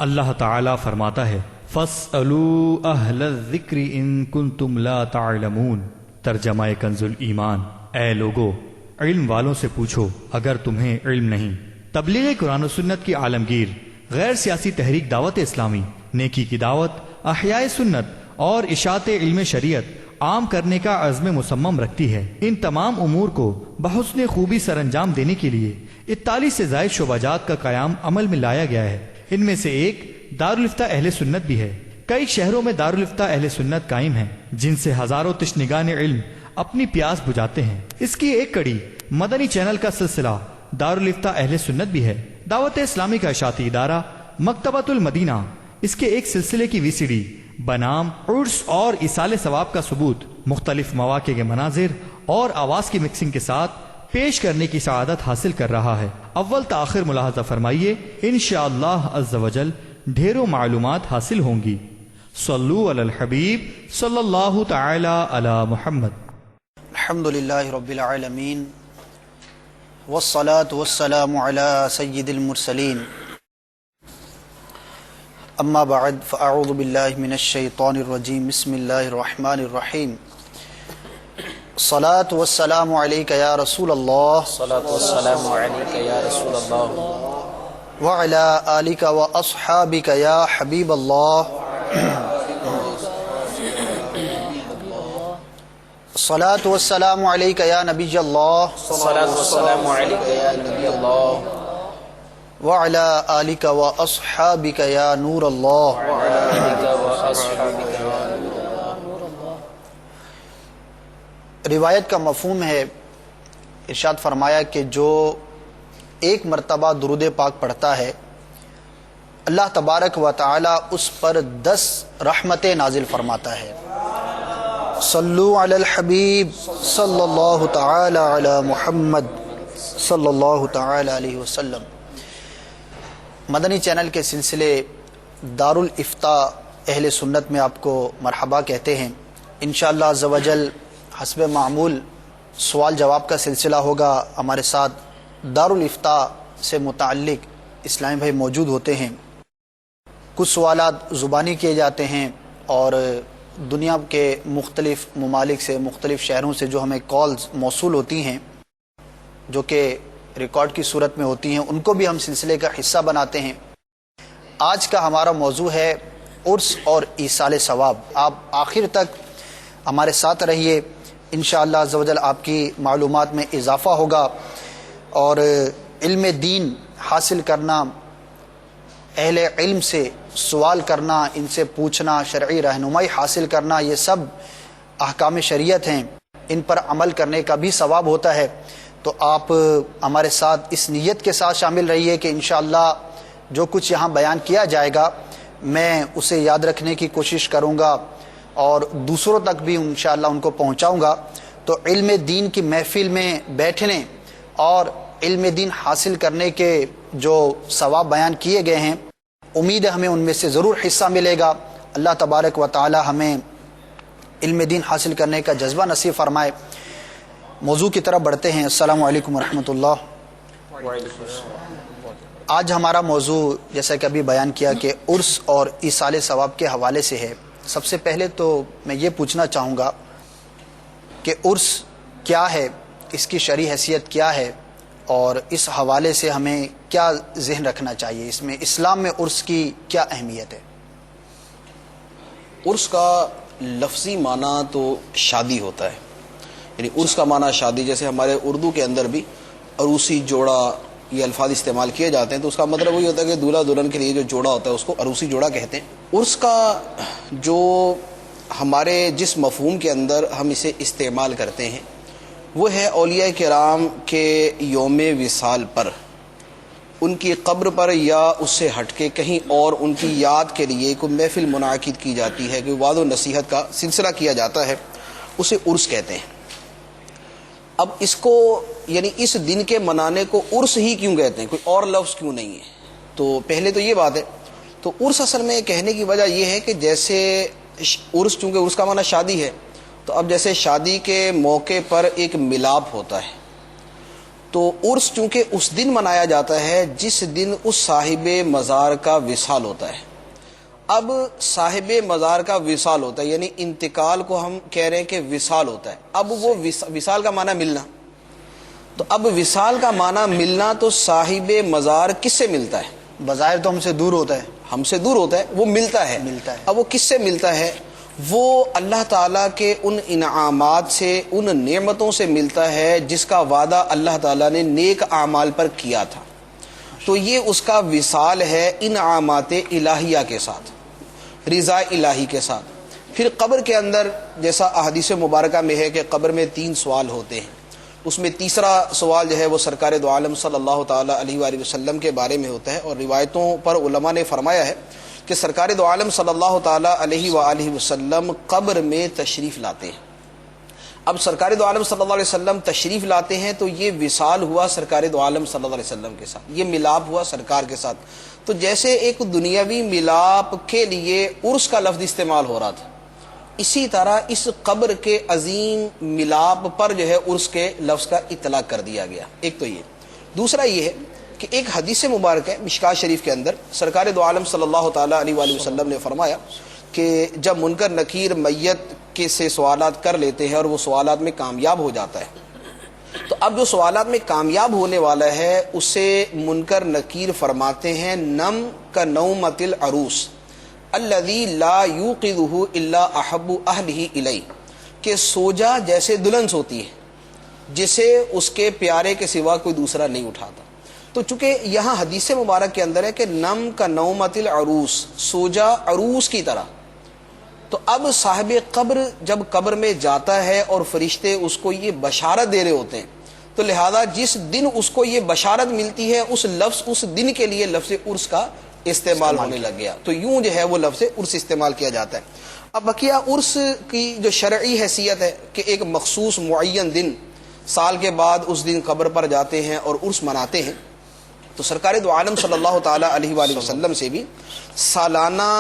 اللہ تعالیٰ فرماتا ہے فَاسْأَلُوا أَهْلَ الذِّكْرِ إِن كُنتُمْ لَا تَعْلَمُونَ۔ ترجمہ کنز الایمان، اے لوگو علم والوں سے پوچھو اگر تمہیں علم نہیں۔ تبلیغ قرآن و سنت کی عالمگیر غیر سیاسی تحریک دعوت اسلامی نیکی کی دعوت، احیاء سنت اور اشاعت علم شریعت عام کرنے کا عزم مصمم رکھتی ہے۔ ان تمام امور کو بحسن خوبی سر انجام دینے کے لیے 41 سے زائد شعبہ جات کا قیام عمل میں لایا گیا ہے۔ ان میں سے ایک دارالفتہ اہل سنت بھی ہے۔ کئی شہروں میں دارالفتہ اہل سنت قائم ہیں جن سے ہزاروں تشنگان علم اپنی پیاس بجھاتے ہیں۔ اس کی ایک کڑی مدنی چینل کا سلسلہ دارالفتہ اہل سنت بھی ہے۔ دعوت اسلامی کا اشاعتی ادارہ مکتبۃ المدینہ اس کے ایک سلسلے کی VCD بنام عرس اور ایصال ثواب کا ثبوت مختلف مواقع کے مناظر اور آواز کی مکسنگ کے ساتھ پیش کرنے کی سعادت حاصل کر رہا ہے۔ اول تاخیر ملاحظہ فرمائیے، انشاءاللہ عز وجل ڈھیروں معلومات حاصل ہوں گی۔ صلو علی الحبیب صلی اللہ تعالی علی محمد۔ الحمدللہ رب العالمین والصلاة والسلام علی سید المرسلین، اما بعد فاعوذ باللہ من الشیطان الرجیم، بسم اللہ الرحمن الرحیم۔ الصلاة والسلام علیک یا رسول اللہ، الصلاة والسلام علیک یا رسول اللہ، وعلی آلک واصحابک یا حبیب اللہ، الصلاة والسلام علیک یا نبی اللہ، الصلاة والسلام علیک یا نبی اللہ، وعلی آلک واصحابک یا نور اللہ۔ وعلی آلک واصحابک یا نور اللہ۔ روایت کا مفہوم ہے، ارشاد فرمایا کہ جو ایک مرتبہ درود پاک پڑھتا ہے اللہ تبارک و تعالی اس پر 10 رحمتیں نازل فرماتا ہے۔ صلو علی الحبیب صلی اللہ تعالی علی محمد صلی اللہ تعالی علیہ وسلم۔ مدنی چینل کے سلسلے دارالفتہ اہل سنت میں آپ کو مرحبا کہتے ہیں۔ انشاءاللہ عز و جل حسب معمول سوال جواب کا سلسلہ ہوگا۔ ہمارے ساتھ دارالفتہ سے متعلق اسلامی بھائی موجود ہوتے ہیں۔ کچھ سوالات زبانی کیے جاتے ہیں اور دنیا کے مختلف ممالک سے، مختلف شہروں سے جو ہمیں کالز موصول ہوتی ہیں جو کہ ریکارڈ کی صورت میں ہوتی ہیں، ان کو بھی ہم سلسلے کا حصہ بناتے ہیں۔ آج کا ہمارا موضوع ہے عرس اور ایصال ثواب۔ آپ آخر تک ہمارے ساتھ رہیے، انشاءاللہ عز و جل آپ کی معلومات میں اضافہ ہوگا، اور علم دین حاصل کرنا، اہل علم سے سوال کرنا، ان سے پوچھنا، شرعی رہنمائی حاصل کرنا، یہ سب احکام شریعت ہیں، ان پر عمل کرنے کا بھی ثواب ہوتا ہے۔ تو آپ ہمارے ساتھ اس نیت کے ساتھ شامل رہیے کہ انشاءاللہ جو کچھ یہاں بیان کیا جائے گا میں اسے یاد رکھنے کی کوشش کروں گا اور دوسروں تک بھی انشاءاللہ ان کو پہنچاؤں گا۔ تو علم دین کی محفل میں بیٹھنے اور علم دین حاصل کرنے کے جو ثواب بیان کیے گئے ہیں، امید ہے ہمیں ان میں سے ضرور حصہ ملے گا۔ اللہ تبارک و تعالی ہمیں علم دین حاصل کرنے کا جذبہ نصیب فرمائے۔ موضوع کی طرف بڑھتے ہیں۔ السلام علیکم ورحمۃ اللہ۔ آج ہمارا موضوع جیسا کہ ابھی بیان کیا کہ عرس اور ایصال ثواب کے حوالے سے ہے۔ سب سے پہلے تو میں یہ پوچھنا چاہوں گا کہ عرس کیا ہے، اس کی شرعی حیثیت کیا ہے، اور اس حوالے سے ہمیں کیا ذہن رکھنا چاہیے، اس میں اسلام میں عرس کی کیا اہمیت ہے؟ عرس کا لفظی معنی تو شادی ہوتا ہے، یعنی عرس کا معنی شادی۔ جیسے ہمارے اردو کے اندر بھی عروسی جوڑا یہ الفاظ استعمال کیے جاتے ہیں، تو اس کا مطلب وہی ہوتا ہے کہ دولہا دلہن کے لیے جو جوڑا ہوتا ہے اس کو عروسی جوڑا کہتے ہیں۔ عرس کا جو ہمارے جس مفہوم کے اندر ہم اسے استعمال کرتے ہیں وہ ہے اولیاء کرام کے یوم وصال پر، ان کی قبر پر یا اس سے ہٹ کے کہیں اور ان کی یاد کے لیے کوئی محفل منعقد کی جاتی ہے، کوئی وعظ و نصیحت کا سلسلہ کیا جاتا ہے، اسے عرس کہتے ہیں۔ اب اس کو یعنی اس دن کے منانے کو عرس ہی کیوں کہتے ہیں، کوئی اور لفظ کیوں نہیں ہے؟ تو پہلے تو یہ بات ہے۔ تو عرس اصل میں کہنے کی وجہ یہ ہے کہ جیسے عرس، چونکہ عرس کا معنی شادی ہے، تو اب جیسے شادی کے موقع پر ایک ملاپ ہوتا ہے، تو عرس چونکہ اس دن منایا جاتا ہے جس دن اس صاحب مزار کا وصال ہوتا ہے. اب صاحب مزار کا وصال ہوتا ہے یعنی انتقال کو ہم کہہ رہے ہیں کہ وصال ہوتا ہے. اب وہ وصال کا معنی ملنا، تو اب وصال کا معنی ملنا تو صاحب مزار کس سے ملتا ہے؟ بظاہر تو ہم سے دور ہوتا ہے، ہم سے دور ہوتا ہے، وہ ملتا ہے. اب وہ کس سے ملتا ہے؟ وہ اللہ تعالیٰ کے ان انعامات سے، ان نعمتوں سے ملتا ہے جس کا وعدہ اللہ تعالیٰ نے نیک اعمال پر کیا تھا. تو یہ اس کا وصال ہے انعامات الہیہ کے ساتھ، رضا الہی کے ساتھ. پھر قبر کے اندر جیسا احادیث مبارکہ میں ہے کہ قبر میں 3 سوال ہوتے ہیں. اس میں تیسرا سوال جو ہے وہ سرکار دو عالم صلی اللہ تعالیٰ علیہ وآلہ وسلم کے بارے میں ہوتا ہے، اور روایتوں پر علماء نے فرمایا ہے کہ سرکار دو عالم صلی اللہ تعالیٰ علیہ وآلہ وسلم قبر میں تشریف لاتے ہیں. اب سرکار دو عالم صلی اللہ علیہ وسلم تشریف لاتے ہیں تو یہ وصال ہوا سرکار دو عالم صلی اللہ علیہ وسلم کے ساتھ، یہ ملاپ ہوا سرکار کے ساتھ. تو جیسے ایک دنیاوی ملاپ کے لیے عرس کا لفظ استعمال ہو رہا تھا، اسی طرح اس قبر کے عظیم ملاپ پر جو ہے عرس کے لفظ کا اطلاق کر دیا گیا. ایک تو یہ. دوسرا یہ ہے کہ ایک حدیث مبارک ہے مشکاۃ شریف کے اندر، سرکار دو عالم صلی اللہ تعالیٰ علیہ وآلہ وسلم نے فرمایا کہ جب منکر نکیر میت کے سے سوالات کر لیتے ہیں اور وہ سوالات میں کامیاب ہو جاتا ہے، تو اب جو سوالات میں کامیاب ہونے والا ہے اسے منکر نکیر فرماتے ہیں نم کا نومت العروس الذی لا یوقظہ الا احب اہلہ الی، کہ سو جا جیسے دلہن سوتی ہے جسے اس کے پیارے کے سوا کوئی دوسرا نہیں اٹھاتا. تو چونکہ یہاں حدیث مبارک کے اندر ہے کہ نم کا نومت العروس، سو جا عروس کی طرح، تو اب صاحب قبر جب قبر میں جاتا ہے اور فرشتے اس کو یہ بشارت دے رہے ہوتے ہیں، تو لہذا جس دن اس کو یہ بشارت ملتی ہے اس لفظ، اس دن کے لیے لفظ عرس کا استعمال ہونے لگ گیا. تو یوں جو ہے وہ لفظ عرس استعمال کیا جاتا ہے. اب بقیہ عرس کی جو شرعی حیثیت ہے کہ ایک مخصوص معین دن سال کے بعد اس دن قبر پر جاتے ہیں اور عرس مناتے ہیں. تو سرکار دو عالم صلی اللہ تعالیٰ علیہ وآلہ وسلم سے بھی سالانہ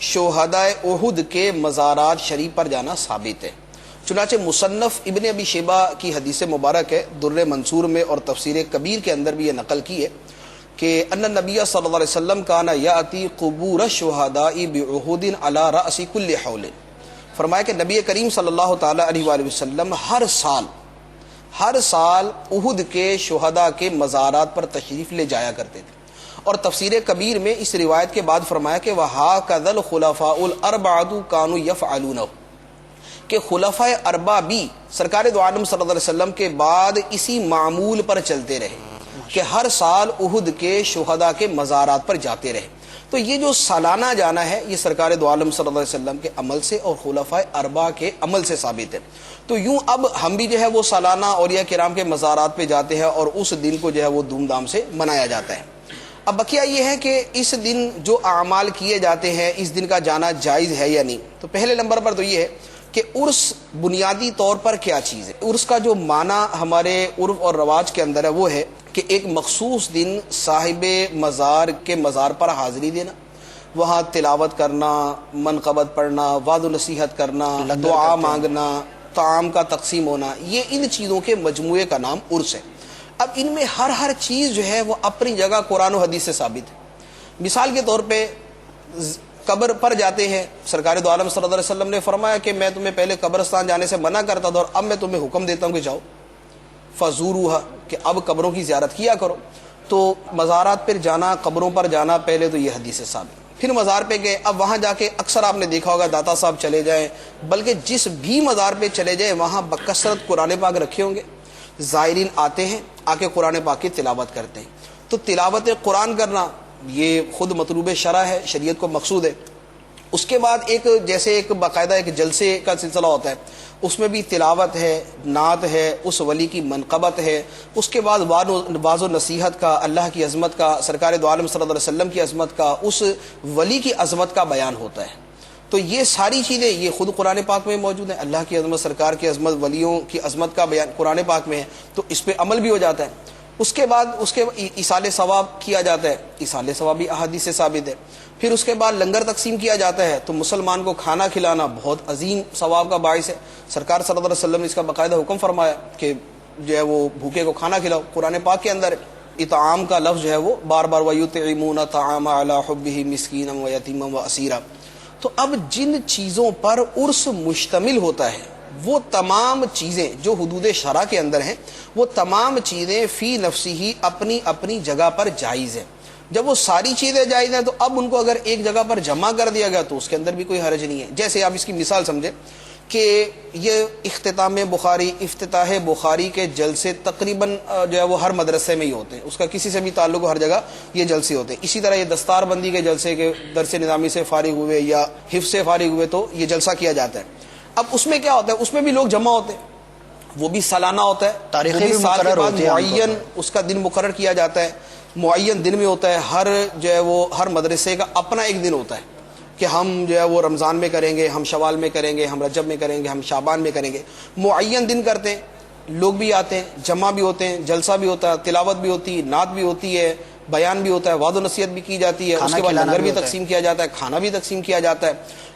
شہدائے احد کے مزارات شریف پر جانا ثابت ہے. چنانچہ مصنف ابن ابی شیبہ کی حدیث مبارک ہے در منصور میں، اور تفسیر کبیر کے اندر بھی یہ نقل کی ہے کہ ان نبی صلی اللہ علیہ وسلم کان یاتی قبور الشہداء بعہد علی رأس کل حول. فرمایا کہ نبی کریم صلی اللہ تعالیٰ علیہ وآلہ وسلم ہر سال احد کے شہداء کے مزارات پر تشریف لے جایا کرتے تھے. اور تفسیر کبیر میں اس روایت کے بعد فرمایا کہ وَهَكَذَا الْخُلَفَاءُ الْأَرْبَعَةُ كَانُوا يَفْعَلُونَهُ، کہ خلفائے اربعہ بھی سرکار دو عالم صلی اللہ علیہ وسلم کے بعد اسی معمول پر چلتے رہے کہ ہر سال احد کے شہداء کے مزارات پر جاتے رہے. تو یہ جو سالانہ جانا ہے یہ سرکار دو عالم صلی اللہ علیہ وسلم کے عمل سے اور خلفائے اربعہ کے عمل سے ثابت ہے. تو یوں اب ہم بھی جو ہے وہ سالانہ اولیاء کرام کے مزارات پہ جاتے ہیں اور اس دن کو جو ہے وہ دھوم دھام سے منایا جاتا ہے. اب بقیہ یہ ہے کہ اس دن جو اعمال کیے جاتے ہیں اس دن کا جانا جائز ہے یا نہیں. تو پہلے نمبر پر تو یہ ہے کہ عرس بنیادی طور پر کیا چیز ہے. عرس کا جو معنی ہمارے عرف اور رواج کے اندر ہے وہ ہے کہ ایک مخصوص دن صاحب مزار کے مزار پر حاضری دینا، وہاں تلاوت کرنا، منقبت پڑھنا، وعظ و نصیحت کرنا، دعا مانگنا، طعام کا تقسیم ہونا، یہ ان چیزوں کے مجموعے کا نام عرس ہے. اب ان میں ہر چیز جو ہے وہ اپنی جگہ قرآن و حدیث سے ثابت ہے. مثال کے طور پہ قبر پر جاتے ہیں، سرکار دو عالم صلی اللہ علیہ وسلم نے فرمایا کہ میں تمہیں پہلے قبرستان جانے سے منع کرتا تھا اور اب میں تمہیں حکم دیتا ہوں کہ جاؤ فزوروہا، کہ اب قبروں کی زیارت کیا کرو. تو مزارات پر جانا، قبروں پر جانا، پہلے تو یہ حدیث سے ثابت. پھر مزار پہ گئے، اب وہاں جا کے اکثر آپ نے دیکھا ہوگا داتا صاحب چلے جائیں، بلکہ جس بھی مزار پہ چلے جائیں وہاں بکثرت قرآن پاک رکھے ہوں گے. زائرین آتے ہیں، آ کے قرآن پاک کی تلاوت کرتے ہیں. تو تلاوت قرآن کرنا یہ خود مطلوب شرع ہے، شریعت کو مقصود ہے. اس کے بعد جیسے ایک باقاعدہ ایک جلسے کا سلسلہ ہوتا ہے، اس میں بھی تلاوت ہے، نعت ہے، اس ولی کی منقبت ہے. اس کے بعد واض و نصیحت کا، اللہ کی عظمت کا، سرکار دو عالم صلی اللہ علیہ وسلم کی عظمت کا، اس ولی کی عظمت کا بیان ہوتا ہے. تو یہ ساری چیزیں یہ خود قرآن پاک میں موجود ہیں. اللہ کی عظمت، سرکار کی عظمت، ولیوں کی عظمت کا بیان قرآن پاک میں ہے، تو اس پہ عمل بھی ہو جاتا ہے. اس کے بعد ایصال ثواب کیا جاتا ہے، ایصال ثواب بھی احادیث سے ثابت ہے. پھر اس کے بعد لنگر تقسیم کیا جاتا ہے، تو مسلمان کو کھانا کھلانا بہت عظیم ثواب کا باعث ہے. سرکار صلی اللہ علیہ وسلم نے اس کا باقاعدہ حکم فرمایا کہ جو ہے وہ بھوکے کو کھانا کھلاؤ. قرآن پاک کے اندر اطعام کا لفظ جو ہے وہ بار بار وَيُطْعِمُونَ الطَّعَامَ عَلَىٰ حُبِّهِ مِسْكِينًا وَيَتِيمًا وَأَسِيرًا. تو اب جن چیزوں پر عرس مشتمل ہوتا ہے وہ تمام چیزیں جو حدود شرع کے اندر ہیں وہ تمام چیزیں فی نفسی ہی اپنی اپنی جگہ پر جائز ہیں. جب وہ ساری چیزیں جائز ہیں تو اب ان کو اگر ایک جگہ پر جمع کر دیا گیا تو اس کے اندر بھی کوئی حرج نہیں ہے. جیسے آپ اس کی مثال سمجھیں کہ یہ اختتام بخاری افتتاح بخاری کے جلسے تقریباً جو ہے وہ ہر مدرسے میں ہی ہوتے ہیں, اس کا کسی سے بھی تعلق ہو, ہر جگہ یہ جلسے ہوتے ہیں. اسی طرح یہ دستار بندی کے جلسے کے درس نظامی سے فارغ ہوئے یا حفظ سے فارغ ہوئے تو یہ جلسہ کیا جاتا ہے. اب اس میں کیا ہوتا ہے, اس میں بھی لوگ جمع ہوتے ہیں, وہ بھی سالانہ ہوتا ہے, تاریخیں وہ بھی بھی سال کے مقرر بعد ہوتی ہیں, معین اس کا دن مقرر کیا جاتا ہے, معین دن میں ہوتا ہے. ہر جو ہے وہ ہر مدرسے کا اپنا ایک دن ہوتا ہے کہ ہم جو ہے وہ رمضان میں کریں گے, ہم شوال میں کریں گے, ہم رجب میں کریں گے, ہم شعبان میں کریں گے. معین دن کرتے ہیں, لوگ بھی آتے ہیں, جمع بھی ہوتے ہیں, جلسہ بھی ہوتا ہے, تلاوت بھی ہوتی ہے, نعت بھی ہوتی ہے, بیان بھی ہوتا ہے, وعظ و نصیحت بھی کی جاتی ہے, اس کے بعد لنگر بھی تقسیم کیا جاتا ہے, کھانا بھی تقسیم کیا جاتا ہے.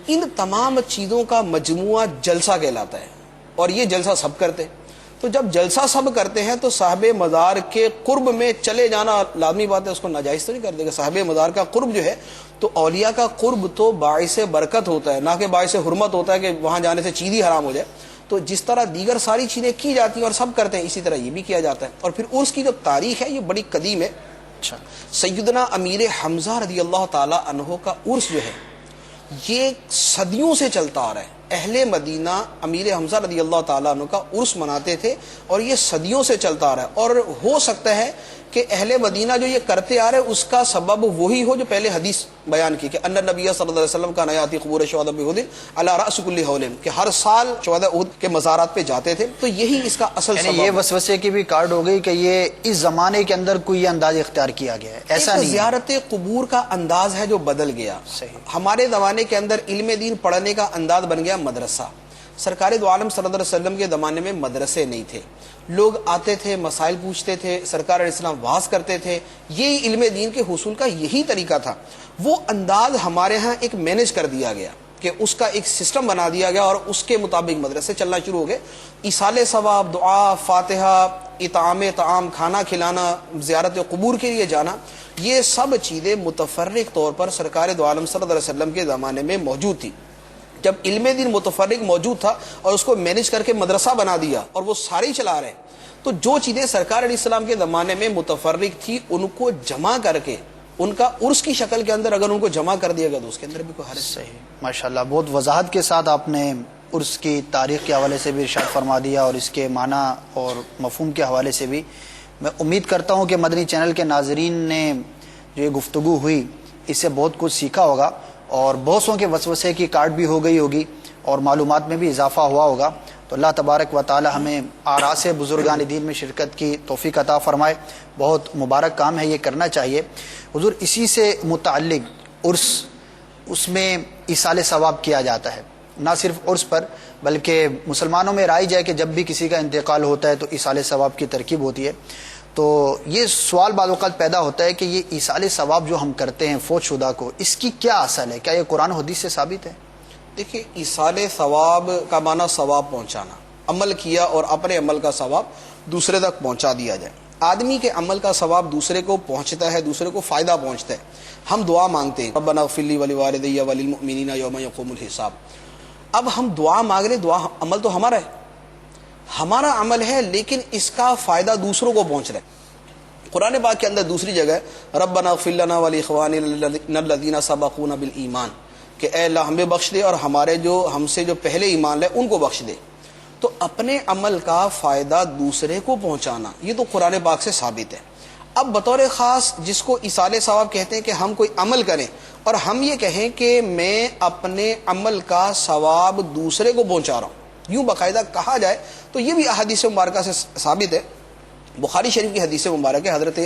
ان تمام چیزوں کا مجموعہ جلسہ کہلاتا ہے اور یہ جلسہ سب کرتے ہیں. تو جب جلسہ سب کرتے ہیں تو صاحب مزار کے قرب میں چلے جانا لازمی بات ہے, اس کو ناجائز تو نہیں کر دے گا. صاحب مزار کا قرب جو ہے تو اولیاء کا قرب تو باعث برکت ہوتا ہے, نہ کہ باعث حرمت ہوتا ہے کہ وہاں جانے سے چیز ہی حرام ہو جائے. تو جس طرح دیگر ساری چیزیں کی جاتی ہیں اور سب کرتے ہیں, اسی طرح یہ بھی کیا جاتا ہے. اور پھر عرس کی جو تاریخ ہے یہ بڑی قدیم ہے. سیدنا امیر حمزہ رضی اللہ تعالی عنہ کا عرس جو ہے یہ صدیوں سے چلتا آ رہا ہے. اہل مدینہ امیر حمزہ رضی اللہ تعالیٰ عنہ کا عرس مناتے تھے اور یہ صدیوں سے چلتا آ رہا ہے. اور ہو سکتا ہے کہ اہل مدینہ جو یہ کرتے آ رہے ہیں اس کا سبب وہی ہو جو پہلے حدیث بیان کی کہ ان نبی صلی اللہ علیہ وسلم کا نیاتی قبور شہداء احد علی رأس کل حول, کہ ہر سال شہداء احد کے مزارات پہ جاتے تھے. تو یہی اس کا اصل سبب یہ وسوسے کی بھی کارڈ ہو گئی کہ یہ اس زمانے کے اندر کوئی انداز اختیار کیا گیا ہے, ایسا نہیں. زیارت قبور کا انداز ہے جو بدل گیا. ہمارے زمانے کے اندر علم دین پڑھنے کا انداز بن گیا مدرسہ. سرکار دو عالم صلی اللہ علیہ وسلم کے زمانے میں مدرسے نہیں تھے, لوگ آتے تھے, مسائل پوچھتے تھے, سرکار علیہ السلام واز کرتے تھے. یہی علم دین کے حصول کا یہی طریقہ تھا. وہ انداز ہمارے ہاں ایک مینج کر دیا گیا کہ اس کا ایک سسٹم بنا دیا گیا اور اس کے مطابق مدرسے چلنا شروع ہو گئے. ایصال ثواب, دعا, فاتحہ, اطعام طعام, کھانا کھلانا, زیارت قبور کے لیے جانا, یہ سب چیزیں متفرق طور پر سرکار دو عالم صلی اللہ علیہ وسلم کے زمانے میں موجود تھی. جب علم دین متفرق موجود تھا اور اس کو مینج کر کے مدرسہ بنا دیا اور وہ سارے ہی چلا رہے ہیں, تو جو چیزیں سرکار علیہ السلام کے زمانے میں متفرق تھی ان کو جمع کر کے ان کا عرس کی شکل کے اندر اگر ان کو جمع کر دیا گیا تو اس کے اندر بھی کوئی حرج. صحیح, ماشاءاللہ, بہت وضاحت کے ساتھ آپ نے عرس کی تاریخ کے حوالے سے بھی ارشاد فرما دیا اور اس کے معنی اور مفہوم کے حوالے سے بھی. میں امید کرتا ہوں کہ مدنی چینل کے ناظرین نے جو یہ گفتگو ہوئی اس سے بہت کچھ سیکھا ہوگا اور بہت سو کے وسوسے کی کاٹ بھی ہو گئی ہوگی اور معلومات میں بھی اضافہ ہوا ہوگا. تو اللہ تبارک و تعالی ہمیں آراس بزرگان دین میں شرکت کی توفیق عطا فرمائے. بہت مبارک کام ہے, یہ کرنا چاہیے. حضور, اسی سے متعلق عرس, اس میں ایصال ثواب کیا جاتا ہے, نہ صرف عرس پر بلکہ مسلمانوں میں رائج ہے کہ جب بھی کسی کا انتقال ہوتا ہے تو ایصال ثواب کی ترکیب ہوتی ہے. تو یہ سوال بعض اوقات پیدا ہوتا ہے کہ یہ ایصال ثواب جو ہم کرتے ہیں فوت شدہ کو, اس کی کیا اصل ہے؟ کیا یہ قرآن و حدیث سے ثابت ہے؟ دیکھیے, ایصال ثواب کا معنی ثواب پہنچانا, عمل کیا اور اپنے عمل کا ثواب دوسرے تک پہنچا دیا جائے. آدمی کے عمل کا ثواب دوسرے کو پہنچتا ہے, دوسرے کو فائدہ پہنچتا ہے. ہم دعا مانگتے ہیں ربنا اغفر لی ولوالدی وللمؤمنین یوم یقوم الحساب. اب ہم دعا مانگ رہے, دعا عمل تو ہمارا ہے, ہمارا عمل ہے, لیکن اس کا فائدہ دوسروں کو پہنچ رہا ہے. قرآن پاک کے اندر دوسری جگہ ہے ربنا اغفر لنا ولاخواننا الذین سبقونا بالایمان, کہ اے اللہ ہمیں بخش دے اور ہمارے جو ہم سے جو پہلے ایمان لے ان کو بخش دے. تو اپنے عمل کا فائدہ دوسرے کو پہنچانا یہ تو قرآن پاک سے ثابت ہے. اب بطور خاص جس کو ایصال ثواب کہتے ہیں کہ ہم کوئی عمل کریں اور ہم یہ کہیں کہ میں اپنے عمل کا ثواب دوسرے کو پہنچا رہا ہوں, یوں باقاعدہ کہا جائے تو یہ بھی احادیث مبارکہ سے ثابت ہے. بخاری شریف کی حدیث مبارک ہے, حضرت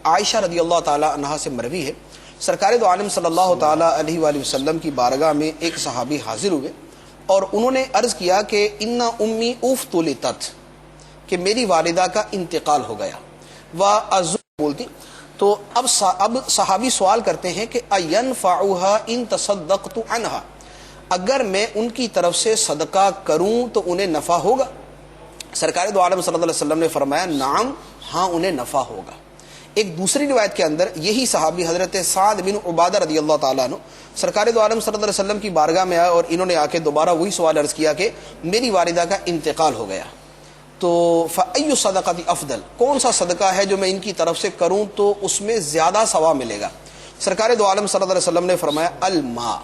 عائشہ رضی اللہ تعالی عنہا سے مروی ہے, سرکار دو عالم صلی اللہ تعالی علیہ وآلہ وسلم کی بارگاہ میں ایک صحابی حاضر ہوئے اور انہوں نے عرض کیا کہ ان امی افتلتت, کہ میری والدہ کا انتقال ہو گیا. وَأَزُّ بولتی. تو اب صحابی سوال کرتے ہیں کہ اَيَنْفَعُهَا إِن تَصَدَّقْتُ عَنْهَا, اگر میں ان کی طرف سے صدقہ کروں تو انہیں نفع ہوگا؟ سرکار دو عالم صلی اللہ علیہ وسلم نے فرمایا نعم، ہاں انہیں نفع ہوگا۔ ایک دوسری روایت کے اندر یہی صحابی حضرت سعد بن عبادہ رضی اللہ تعالیٰ عنہ سرکار دو عالم صلی اللہ علیہ وسلم کی بارگاہ میں آئے اور انہوں نے آ کے دوبارہ وہی سوال عرض کیا کہ میری والدہ کا انتقال ہو گیا، تو فَأَيُّ الصَّدَقَةِ افضل، کون سا صدقہ ہے جو میں ان کی طرف سے کروں تو اس میں زیادہ ثواب ملے گا؟ سرکار دو عالم صلی اللہ علیہ وسلم نے فرمایا الماء،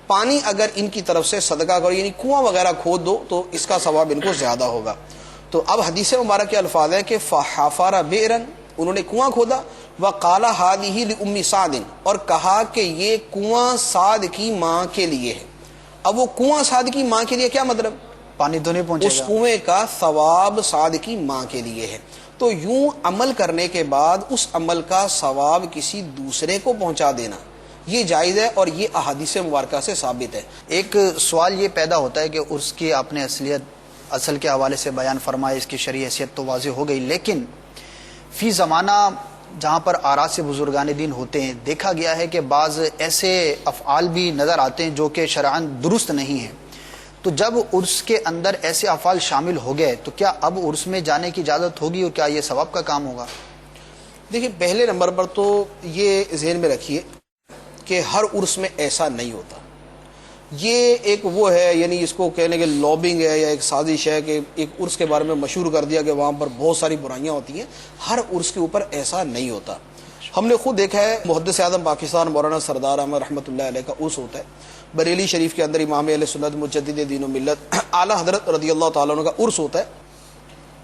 پانی اگر ان کی طرف سے صدقہ کرو، یعنی کنواں وغیرہ کھود دو تو اس کا ثواب ان کو زیادہ ہوگا۔ تو اب حدیث مبارک کے الفاظ ہیں کہ فَحَفَرَ بِئْرًا، انہوں نے کنواں کھودا، وَقَالَ هَذِهِ لِأُمِّ سَعْدٍ، اور کہا کہ یہ کنواں سعد کی ماں کے لیے ہے۔ اب وہ کنواں سعد کی ماں کے لیے کیا مطلب؟ پانی تو نہیں پہنچے گا، اس کنویں کا ثواب سعد کی ماں کے لیے ہے۔ تو یوں عمل کرنے کے بعد اس عمل کا ثواب کسی دوسرے کو پہنچا دینا یہ جائز ہے، اور یہ احادیث مبارکہ سے ثابت ہے۔ ایک سوال یہ پیدا ہوتا ہے کہ عرس کی آپ نے اصل کے حوالے سے بیان فرمایا، اس کی شرعی حیثیت تو واضح ہو گئی، لیکن فی زمانہ جہاں پر آراء سے بزرگان دین ہوتے ہیں، دیکھا گیا ہے کہ بعض ایسے افعال بھی نظر آتے ہیں جو کہ شرعاً درست نہیں ہیں۔ تو جب عرس کے اندر ایسے افعال شامل ہو گئے تو کیا اب عرس میں جانے کی اجازت ہوگی، اور کیا یہ ثواب کا کام ہوگا؟ دیکھیں، پہلے نمبر پر تو یہ ذہن میں رکھیے کہ ہر عرس میں ایسا نہیں ہوتا۔ یہ ایک وہ ہے، یعنی اس کو کہنے کے لابنگ ہے یا ایک سازش ہے کہ ایک عرس کے بارے میں مشہور کر دیا کہ وہاں پر بہت ساری برائیاں ہوتی ہیں۔ ہر عرس کے اوپر ایسا نہیں ہوتا۔ ہم نے خود دیکھا ہے، محدث اعظم پاکستان مولانا سردار احمد رحمۃ اللہ علیہ کا عرس ہوتا ہے، بریلی شریف کے اندر امام اہل سنت مجدد دین و ملت اعلیٰ حضرت رضی اللہ تعالیٰ عنہ کا عرس ہوتا ہے۔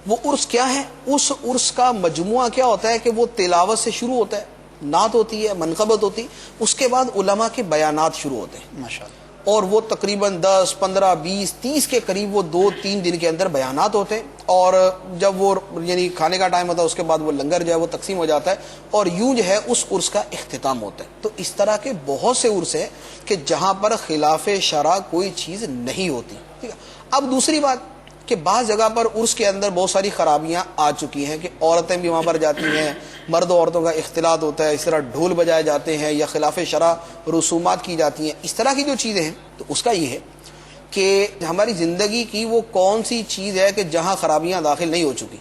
وہ عرس کیا ہے؟ اس عرس کا مجموعہ کیا ہوتا ہے کہ وہ تلاوت سے شروع ہوتا ہے، نعت ہوتی ہے، منقبت ہوتی، اس کے بعد علماء کے بیانات شروع ہوتے ہیں، ماشاءاللہ، اور وہ تقریباً 10 15 20 30 کے قریب وہ 2-3 دن کے اندر بیانات ہوتے ہیں، اور جب وہ یعنی کھانے کا ٹائم ہوتا ہے اس کے بعد وہ لنگر جو ہے وہ تقسیم ہو جاتا ہے، اور یوں جو ہے اس عرس کا اختتام ہوتا ہے۔ تو اس طرح کے بہت سے عرس ہیں کہ جہاں پر خلاف شرع کوئی چیز نہیں ہوتی، ٹھیک ہے۔ اب دوسری بات کہ بعض جگہ پر عرس کے اندر بہت ساری خرابیاں آ چکی ہیں کہ عورتیں بھی وہاں پر جاتی ہیں، مرد و عورتوں کا اختلاط ہوتا ہے، اس طرح ڈھول بجائے جاتے ہیں یا خلاف شرع رسومات کی جاتی ہیں، اس طرح کی جو چیزیں ہیں۔ تو اس کا یہ ہے کہ ہماری زندگی کی وہ کون سی چیز ہے کہ جہاں خرابیاں داخل نہیں ہو چکی؟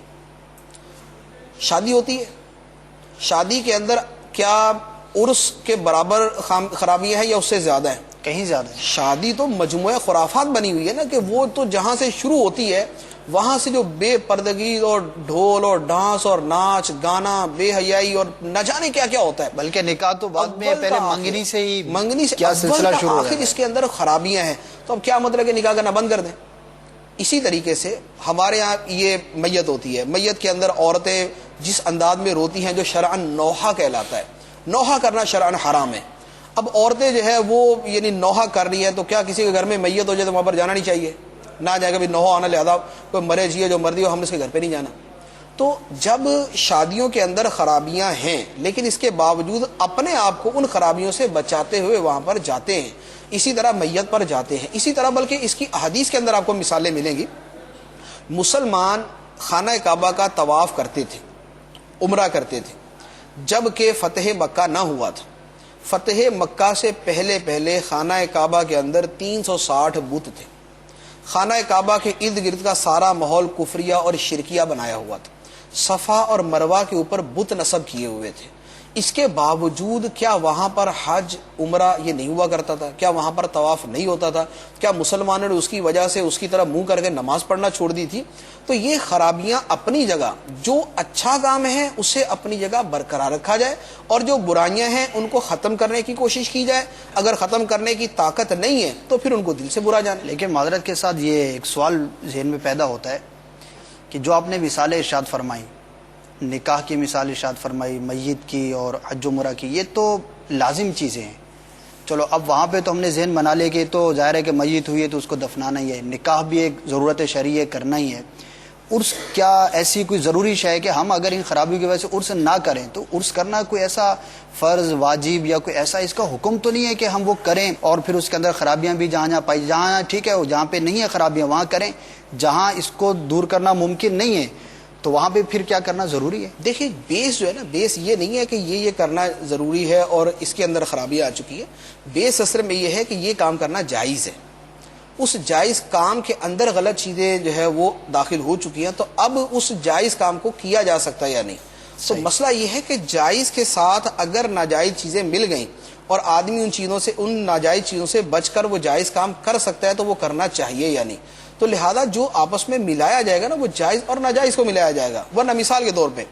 شادی ہوتی ہے، شادی کے اندر کیا عرس کے برابر خرابیاں ہیں یا اس سے زیادہ ہیں؟ کہیں زیادہ ہے۔ شادی تو مجموعہ خرافات بنی ہوئی ہے نا، کہ وہ تو جہاں سے شروع ہوتی ہے وہاں سے جو بے پردگی اور ڈھول اور ڈانس اور ناچ گانا، بے حیائی اور نہ جانے کیا کیا ہوتا ہے، بلکہ نکاح تو بعد میں، پہلے منگنی سے ہی کیا اول سلسلہ تا شروع ہو آخر جاتا ہے۔ اس کے اندر خرابیاں ہیں۔ تو اب کیا مطلب کہ نکاح کرنا بند کر دیں؟ اسی طریقے سے ہمارے ہاں یہ میت ہوتی ہے، میت کے اندر عورتیں جس انداز میں روتی ہیں جو شرعاً نوحہ کہلاتا ہے، نوحہ کرنا شرعاً حرام ہے۔ اب عورتیں جو ہے وہ یعنی نوحہ کر رہی ہیں، تو کیا کسی کے گھر میں میت ہو جائے تو وہاں پر جانا نہیں چاہیے؟ نہ جائے گا، بھی نوحہ آنا، لہذا کوئی مرے جیے جو مردی ہو ہم نے اس کے گھر پہ نہیں جانا۔ تو جب شادیوں کے اندر خرابیاں ہیں لیکن اس کے باوجود اپنے آپ کو ان خرابیوں سے بچاتے ہوئے وہاں پر جاتے ہیں، اسی طرح میت پر جاتے ہیں، اسی طرح بلکہ اس کی احادیث کے اندر آپ کو مثالیں ملیں گی۔ مسلمان خانہ کعبہ کا طواف کرتے تھے، عمرہ کرتے تھے، جب کہ فتح مکہ نہ ہوا تھا۔ فتح مکہ سے پہلے پہلے خانہ کعبہ کے اندر 360 بت تھے۔ خانہ کعبہ کے ارد گرد کا سارا ماحول کفریہ اور شرکیہ بنایا ہوا تھا، صفا اور مروہ کے اوپر بت نصب کیے ہوئے تھے۔ اس کے باوجود کیا وہاں پر حج عمرہ یہ نہیں ہوا کرتا تھا؟ کیا وہاں پر طواف نہیں ہوتا تھا؟ کیا مسلمانوں نے اس کی وجہ سے اس کی طرف منہ کر کے نماز پڑھنا چھوڑ دی تھی؟ تو یہ خرابیاں اپنی جگہ، جو اچھا کام ہے اسے اپنی جگہ برقرار رکھا جائے، اور جو برائیاں ہیں ان کو ختم کرنے کی کوشش کی جائے۔ اگر ختم کرنے کی طاقت نہیں ہے تو پھر ان کو دل سے برا جانے۔ لیکن معذرت کے ساتھ یہ ایک سوال ذہن میں پیدا ہوتا ہے کہ جو آپ نے مثال ارشاد فرمائی، نکاح کی مثال ارشاد فرمائی، میت کی اور حج عمرہ کی، یہ تو لازم چیزیں ہیں۔ چلو اب وہاں پہ تو ہم نے ذہن بنا لے کہ تو ظاہر ہے کہ میت ہوئی ہے تو اس کو دفنانا ہی ہے، نکاح بھی ایک ضرورت شرعی ہے، کرنا ہی ہے۔ عرس کیا ایسی کوئی ضروری شے ہے کہ ہم اگر ان خرابیوں کی وجہ سے عرس نہ کریں تو عرس کرنا کوئی ایسا فرض واجب یا کوئی ایسا اس کا حکم تو نہیں ہے کہ ہم وہ کریں اور پھر اس کے اندر خرابیاں بھی جہاں جہاں پائی، جہاں ٹھیک ہے جہاں پہ نہیں ہے خرابیاں وہاں کریں، جہاں اس کو دور کرنا ممکن نہیں ہے تو وہاں پہ پھر کیا کرنا ضروری ہے؟ دیکھیں، بیس جو ہے نا، بیس یہ نہیں ہے کہ یہ کرنا ضروری ہے اور اس کے اندر خرابی آ چکی ہے۔ بیس اصل میں یہ ہے کہ یہ کام کرنا جائز ہے، اس جائز کام کے اندر غلط چیزیں جو ہے وہ داخل ہو چکی ہیں، تو اب اس جائز کام کو کیا جا سکتا ہے یا نہیں؟ تو مسئلہ یہ ہے کہ جائز کے ساتھ اگر ناجائز چیزیں مل گئیں اور آدمی ان ناجائز چیزوں سے بچ کر وہ جائز کام کر سکتا ہے تو وہ کرنا چاہیے یا نہیں؟ تو لہذا جو آپس میں ملایا جائے گا نا وہ جائز اور ناجائز کو ملایا جائے گا. ورنہ مثال کے طور پہ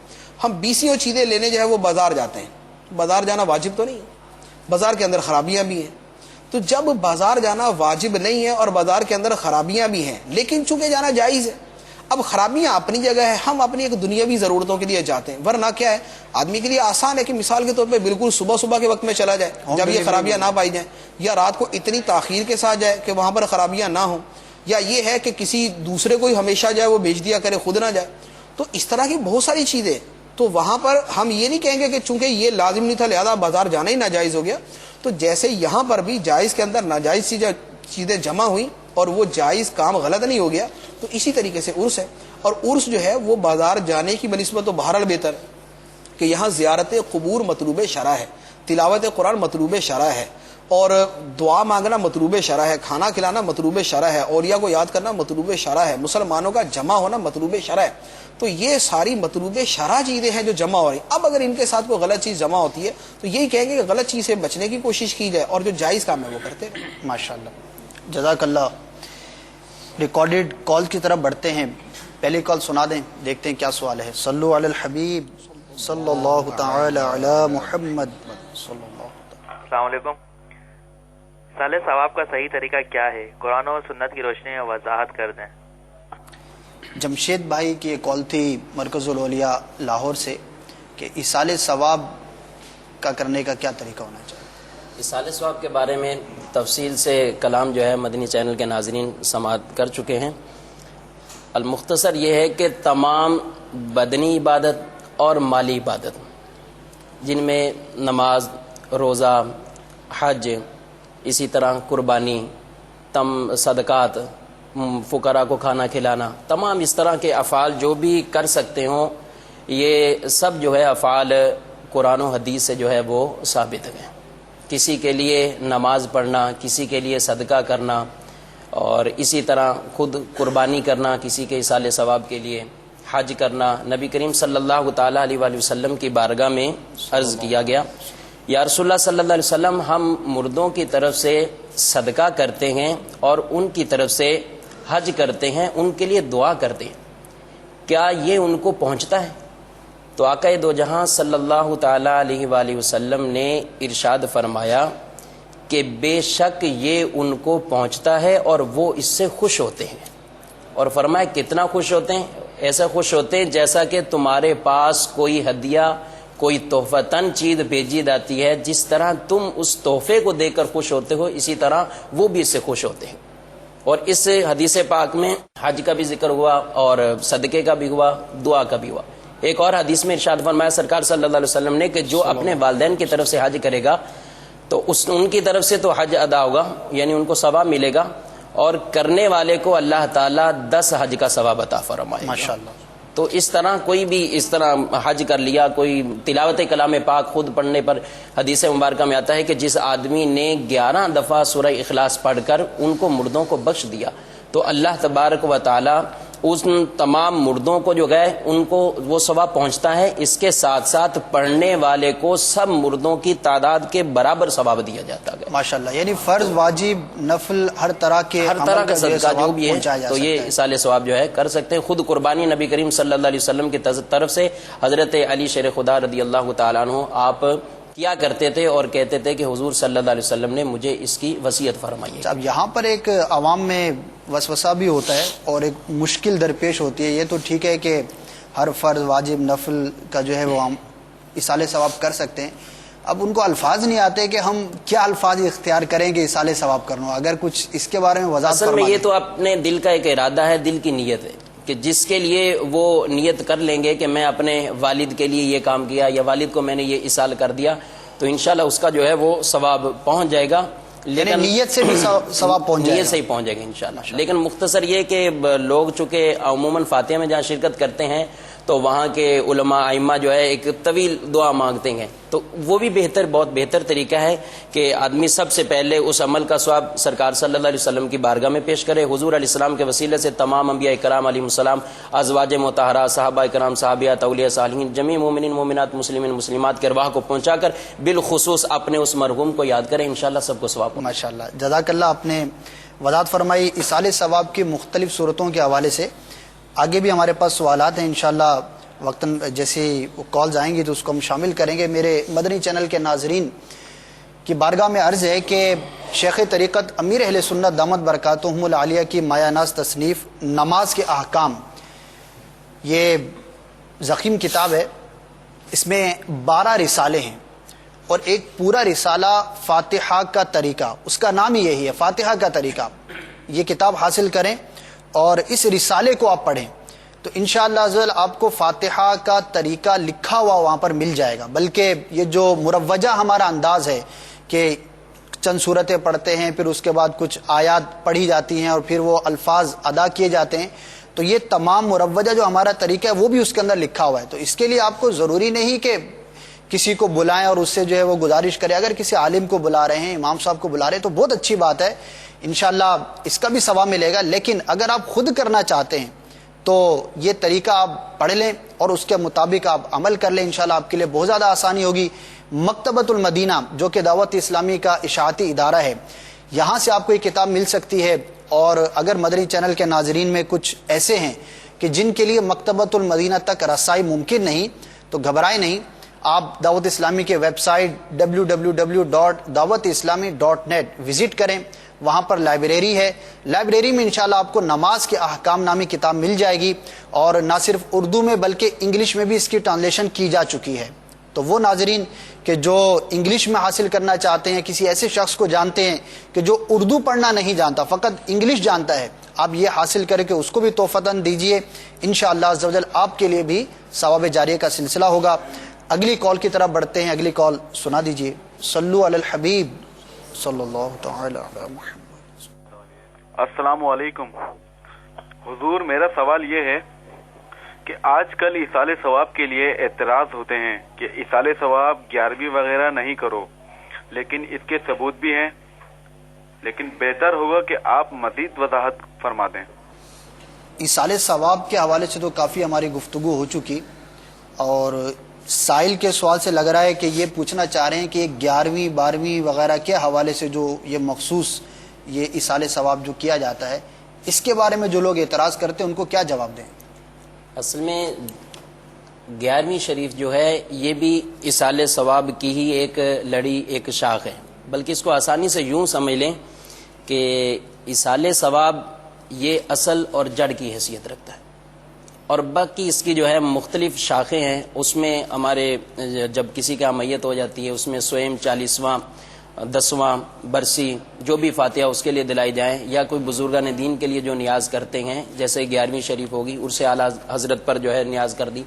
ہم 20 چیزیں لینے جو ہے وہ بازار جاتے ہیں، بازار جانا واجب تو نہیں ہے، بازار کے اندر خرابیاں بھی ہیں. تو جب بازار جانا واجب نہیں ہے اور بازار کے اندر خرابیاں بھی ہیں لیکن چونکہ جانا جائز ہے، اب خرابیاں اپنی جگہ ہے، ہم اپنی ایک دنیاوی ضرورتوں کے لیے جاتے ہیں. ورنہ کیا ہے، آدمی کے لیے آسان ہے کہ مثال کے طور پہ بالکل صبح کے وقت میں چلا جائے جب یہ خرابیاں نہ پائی جائیں، یا رات کو اتنی تاخیر کے ساتھ جائے کہ وہاں پر خرابیاں نہ ہوں، یا یہ ہے کہ کسی دوسرے کو ہی ہمیشہ جائے وہ بیچ دیا کرے، خود نہ جائے. تو اس طرح کی بہت ساری چیزیں، تو وہاں پر ہم یہ نہیں کہیں گے کہ چونکہ یہ لازم نہیں تھا لہذا بازار جانا ہی ناجائز ہو گیا. تو جیسے یہاں پر بھی جائز کے اندر ناجائز چیزیں جمع ہوئیں اور وہ جائز کام غلط نہیں ہو گیا، تو اسی طریقے سے عرس ہے. اور عرس جو ہے وہ بازار جانے کی بنسبت تو بہرحال بہتر ہے کہ یہاں زیارت قبور مطلوب شرع ہے، تلاوت قرآن مطلوب شرع ہے، اور دعا مانگنا مطلوب شرع ہے، کھانا کھلانا مطلوب شرع ہے، اولیاء کو یاد کرنا مطلوب شرع ہے، مسلمانوں کا جمع ہونا مطلوب شرع ہے. تو یہ ساری مطلوب شرع چیزیں ہیں جو جمع ہو رہی ہیں. اب اگر ان کے ساتھ کوئی غلط چیز جمع ہوتی ہے تو یہی کہیں گے کہ غلط چیز سے بچنے کی کوشش کی جائے اور جو جائز کام ہے وہ کرتے ہیں. ماشاءاللہ، جزاک اللہ. ریکارڈڈ کال کی طرف بڑھتے ہیں. پہلی کال سنا دیں، دیکھتے ہیں کیا سوال ہے. صلو علی الحبیب صلی اللہ تعالی علی محمد صلی اللہ. السلام علیکم. سال ثواب کا صحیح طریقہ کیا ہے؟ قرآن اور سنت کی روشنی میں وضاحت کر دیں. جمشید بھائی کی ایک کال تھی مرکز الاولیاء لاہور سے کہ ایصال ثواب کا کرنے کا کیا طریقہ ہونا چاہیے. ایصال ثواب کے بارے میں تفصیل سے کلام جو ہے مدنی چینل کے ناظرین سماعت کر چکے ہیں. المختصر یہ ہے کہ تمام بدنی عبادت اور مالی عبادت جن میں نماز، روزہ، حج، اسی طرح قربانی، صدقات، فقراء کو کھانا کھلانا، تمام اس طرح کے افعال جو بھی کر سکتے ہوں، یہ سب جو ہے افعال قرآن و حدیث سے جو ہے وہ ثابت ہیں. کسی کے لیے نماز پڑھنا، کسی کے لیے صدقہ کرنا، اور اسی طرح خود قربانی کرنا کسی کے ایصال ثواب کے لیے، حج کرنا. نبی کریم صلی اللہ تعالیٰ علیہ وآلہ وسلم کی بارگاہ میں عرض کیا گیا، یا رسول اللہ صلی اللہ علیہ وسلم، ہم مردوں کی طرف سے صدقہ کرتے ہیں اور ان کی طرف سے حج کرتے ہیں، ان کے لیے دعا کرتے ہیں، کیا یہ ان کو پہنچتا ہے؟ تو آقا دو جہاں صلی اللہ تعالیٰ علیہ وآلہ وسلم نے ارشاد فرمایا کہ بے شک یہ ان کو پہنچتا ہے اور وہ اس سے خوش ہوتے ہیں. اور فرمایا کتنا خوش ہوتے ہیں؟ ایسا خوش ہوتے ہیں جیسا کہ تمہارے پاس کوئی ہدیہ، کوئی تحفتاً چیز بھیجی جاتی ہے، جس طرح تم اس تحفے کو دے کر خوش ہوتے ہو اسی طرح وہ بھی اس سے خوش ہوتے ہیں. اور اس حدیث پاک میں حج کا بھی ذکر ہوا اور صدقے کا بھی ہوا، دعا کا بھی ہوا. ایک اور حدیث میں ارشاد فرمایا سرکار صلی اللہ علیہ وسلم نے کہ جو اپنے والدین کی طرف سے حج کرے گا تو ان کی طرف سے تو حج ادا ہوگا، یعنی ان کو ثواب ملے گا، اور کرنے والے کو اللہ تعالیٰ 10 حج کا ثواب عطا فرمائے گا. ماشاءاللہ. تو اس طرح کوئی بھی اس طرح حج کر لیا، کوئی تلاوت کلام پاک خود پڑھنے پر حدیث مبارکہ میں آتا ہے کہ جس آدمی نے 11 دفعہ سورہ اخلاص پڑھ کر ان کو مردوں کو بخش دیا تو اللہ تبارک و تعالی ان تمام مردوں کو جو گئے ان کو وہ ثواب پہنچتا ہے. اس کے ساتھ ساتھ پڑھنے والے کو سب مردوں کی تعداد کے برابر ثواب دیا جاتا ہے. ماشاءاللہ. یعنی فرض، واجب، نفل، ہر طرح کا صدقہ جو بھی ہے تو یہ ایصال ثواب جو ہے کر سکتے ہیں. خود قربانی نبی کریم صلی اللہ علیہ وسلم کی طرف سے حضرت علی شیر خدا رضی اللہ تعالیٰ عنہ آپ کیا کرتے تھے اور کہتے تھے کہ حضور صلی اللہ علیہ وسلم نے مجھے اس کی وصیت فرمائی. اب یہاں پر ایک عوام میں وسوسہ بھی ہوتا ہے اور ایک مشکل درپیش ہوتی ہے. یہ تو ٹھیک ہے کہ ہر فرض، واجب، نفل کا جو ہے وہ ہم ایصال ثواب کر سکتے ہیں. اب ان کو الفاظ نہیں آتے کہ ہم کیا الفاظ اختیار کریں گے ایصال ثواب کرنا. اگر کچھ اس کے بارے میں وضاحت اصل میں یہ تو اپنے دل کا ایک ارادہ ہے، دل کی نیت ہے کہ جس کے لیے وہ نیت کر لیں گے کہ میں اپنے والد کے لیے یہ کام کیا یا والد کو میں نے یہ ایصال کر دیا تو انشاءاللہ اس کا جو ہے وہ ثواب پہنچ جائے گا. لیکن نیت سے بھی ثواب پہنچ جائے گا. نیت سے ہی پہنچ جائے گا انشاءاللہ. لیکن مختصر یہ کہ لوگ چونکہ عموماً فاتحہ میں جہاں شرکت کرتے ہیں تو وہاں کے علماء ائمہ جو ہے ایک طویل دعا مانگتے ہیں، تو وہ بھی بہت بہتر طریقہ ہے کہ آدمی سب سے پہلے اس عمل کا ثواب سرکار صلی اللہ علیہ وسلم کی بارگاہ میں پیش کرے. حضور علیہ السلام کے وسیلے سے تمام انبیاء کرام علیہم السلام، ازواج مطہرات، صحابہ کرام، صحابیات، اولیاء صالحین، جمیع مومنین مومنات، مسلمین مسلمات کے ارواح کو پہنچا کر بالخصوص اپنے اس مرحوم کو یاد کریں، انشاءاللہ سب کو ثواب. ماشاءاللہ، جزاک اللہ. آپ نے وضاحت فرمائی ایصال ثواب کی مختلف صورتوں کے حوالے سے. آگے بھی ہمارے پاس سوالات ہیں، انشاءاللہ وقتاً جیسے کالز آئیں گی تو اس کو ہم شامل کریں گے. میرے مدنی چینل کے ناظرین کی بارگاہ میں عرض ہے کہ شیخ طریقت امیر اہل سنت دامت برکاتہم العالیہ کی مایہ ناز تصنیف نماز کے احکام، یہ ضخیم کتاب ہے. اس میں 12 رسالے ہیں اور ایک پورا رسالہ فاتحہ کا طریقہ، اس کا نام ہی یہی ہے، فاتحہ کا طریقہ. یہ کتاب حاصل کریں اور اس رسالے کو آپ پڑھیں تو انشاءاللہ عزوجل آپ کو فاتحہ کا طریقہ لکھا ہوا وہاں پر مل جائے گا. بلکہ یہ جو مروجہ ہمارا انداز ہے کہ چند صورتیں پڑھتے ہیں، پھر اس کے بعد کچھ آیات پڑھی جاتی ہیں اور پھر وہ الفاظ ادا کیے جاتے ہیں، تو یہ تمام مروجہ جو ہمارا طریقہ ہے وہ بھی اس کے اندر لکھا ہوا ہے. تو اس کے لیے آپ کو ضروری نہیں کہ کسی کو بلائیں اور اس سے جو ہے وہ گزارش کریں. اگر کسی عالم کو بلا رہے ہیں، امام صاحب کو بلا رہے ہیں تو بہت اچھی بات ہے، انشاءاللہ اس کا بھی ثواب ملے گا. لیکن اگر آپ خود کرنا چاہتے ہیں تو یہ طریقہ آپ پڑھ لیں اور اس کے مطابق آپ عمل کر لیں، انشاءاللہ آپ کے لیے بہت زیادہ آسانی ہوگی. مکتبۃ المدینہ جو کہ دعوت اسلامی کا اشاعتی ادارہ ہے، یہاں سے آپ کو یہ کتاب مل سکتی ہے. اور اگر مدنی چینل کے ناظرین میں کچھ ایسے ہیں کہ جن کے لیے مکتبۃ المدینہ تک رسائی ممکن نہیں تو گھبرائیں نہیں، آپ دعوت اسلامی کے ویب سائٹ www.dawatislami.net وزٹ کریں. وہاں پر لائبریری ہے، لائبریری میں انشاءاللہ آپ کو نماز کے احکام نامی کتاب مل جائے گی، اور نہ صرف اردو میں بلکہ انگلش میں بھی اس کی ٹرانسلیشن کی جا چکی ہے. تو وہ ناظرین کہ جو انگلش میں حاصل کرنا چاہتے ہیں، کسی ایسے شخص کو جانتے ہیں کہ جو اردو پڑھنا نہیں جانتا، فقط انگلش جانتا ہے، آپ یہ حاصل کر کے اس کو بھی تحفتاً دیجئے. انشاءاللہ عز و جل آپ کے لیے بھی ثواب جاریہ کا سلسلہ ہوگا. اگلی کال کی طرف بڑھتے ہیں، اگلی کال سنا دیجئے. صلو علی الحبیب صلی اللہ تعالی علی محمد. السلام علیکم حضور، میرا سوال یہ ہے کہ آج کل ایصال ثواب کے لیے اعتراض ہوتے ہیں کہ ایصال ثواب 11ویں وغیرہ نہیں کرو، لیکن اس کے ثبوت بھی ہیں، لیکن بہتر ہوگا کہ آپ مزید وضاحت فرما دیں. ایصال ثواب کے حوالے سے تو کافی ہماری گفتگو ہو چکی، اور سائل کے سوال سے لگ رہا ہے کہ یہ پوچھنا چاہ رہے ہیں کہ 11ویں 12ویں وغیرہ کے حوالے سے جو یہ مخصوص یہ ایصال ثواب جو کیا جاتا ہے، اس کے بارے میں جو لوگ اعتراض کرتے ہیں ان کو کیا جواب دیں؟ اصل میں 11ویں شریف جو ہے یہ بھی ایصال ثواب کی ہی ایک لڑی، ایک شاخ ہے. بلکہ اس کو آسانی سے یوں سمجھ لیں کہ ایصال ثواب یہ اصل اور جڑ کی حیثیت رکھتا ہے، اور باقی اس کی جو ہے مختلف شاخیں ہیں. اس میں ہمارے جب کسی کا میت ہو جاتی ہے اس میں سوئم 40واں 10واں برسی جو بھی فاتحہ اس کے لیے دلائی جائیں، یا کوئی بزرگان دین کے لیے جو نیاز کرتے ہیں جیسے 11ویں شریف ہوگی، عرس اعلیٰ حضرت پر جو ہے نیاز کر دی،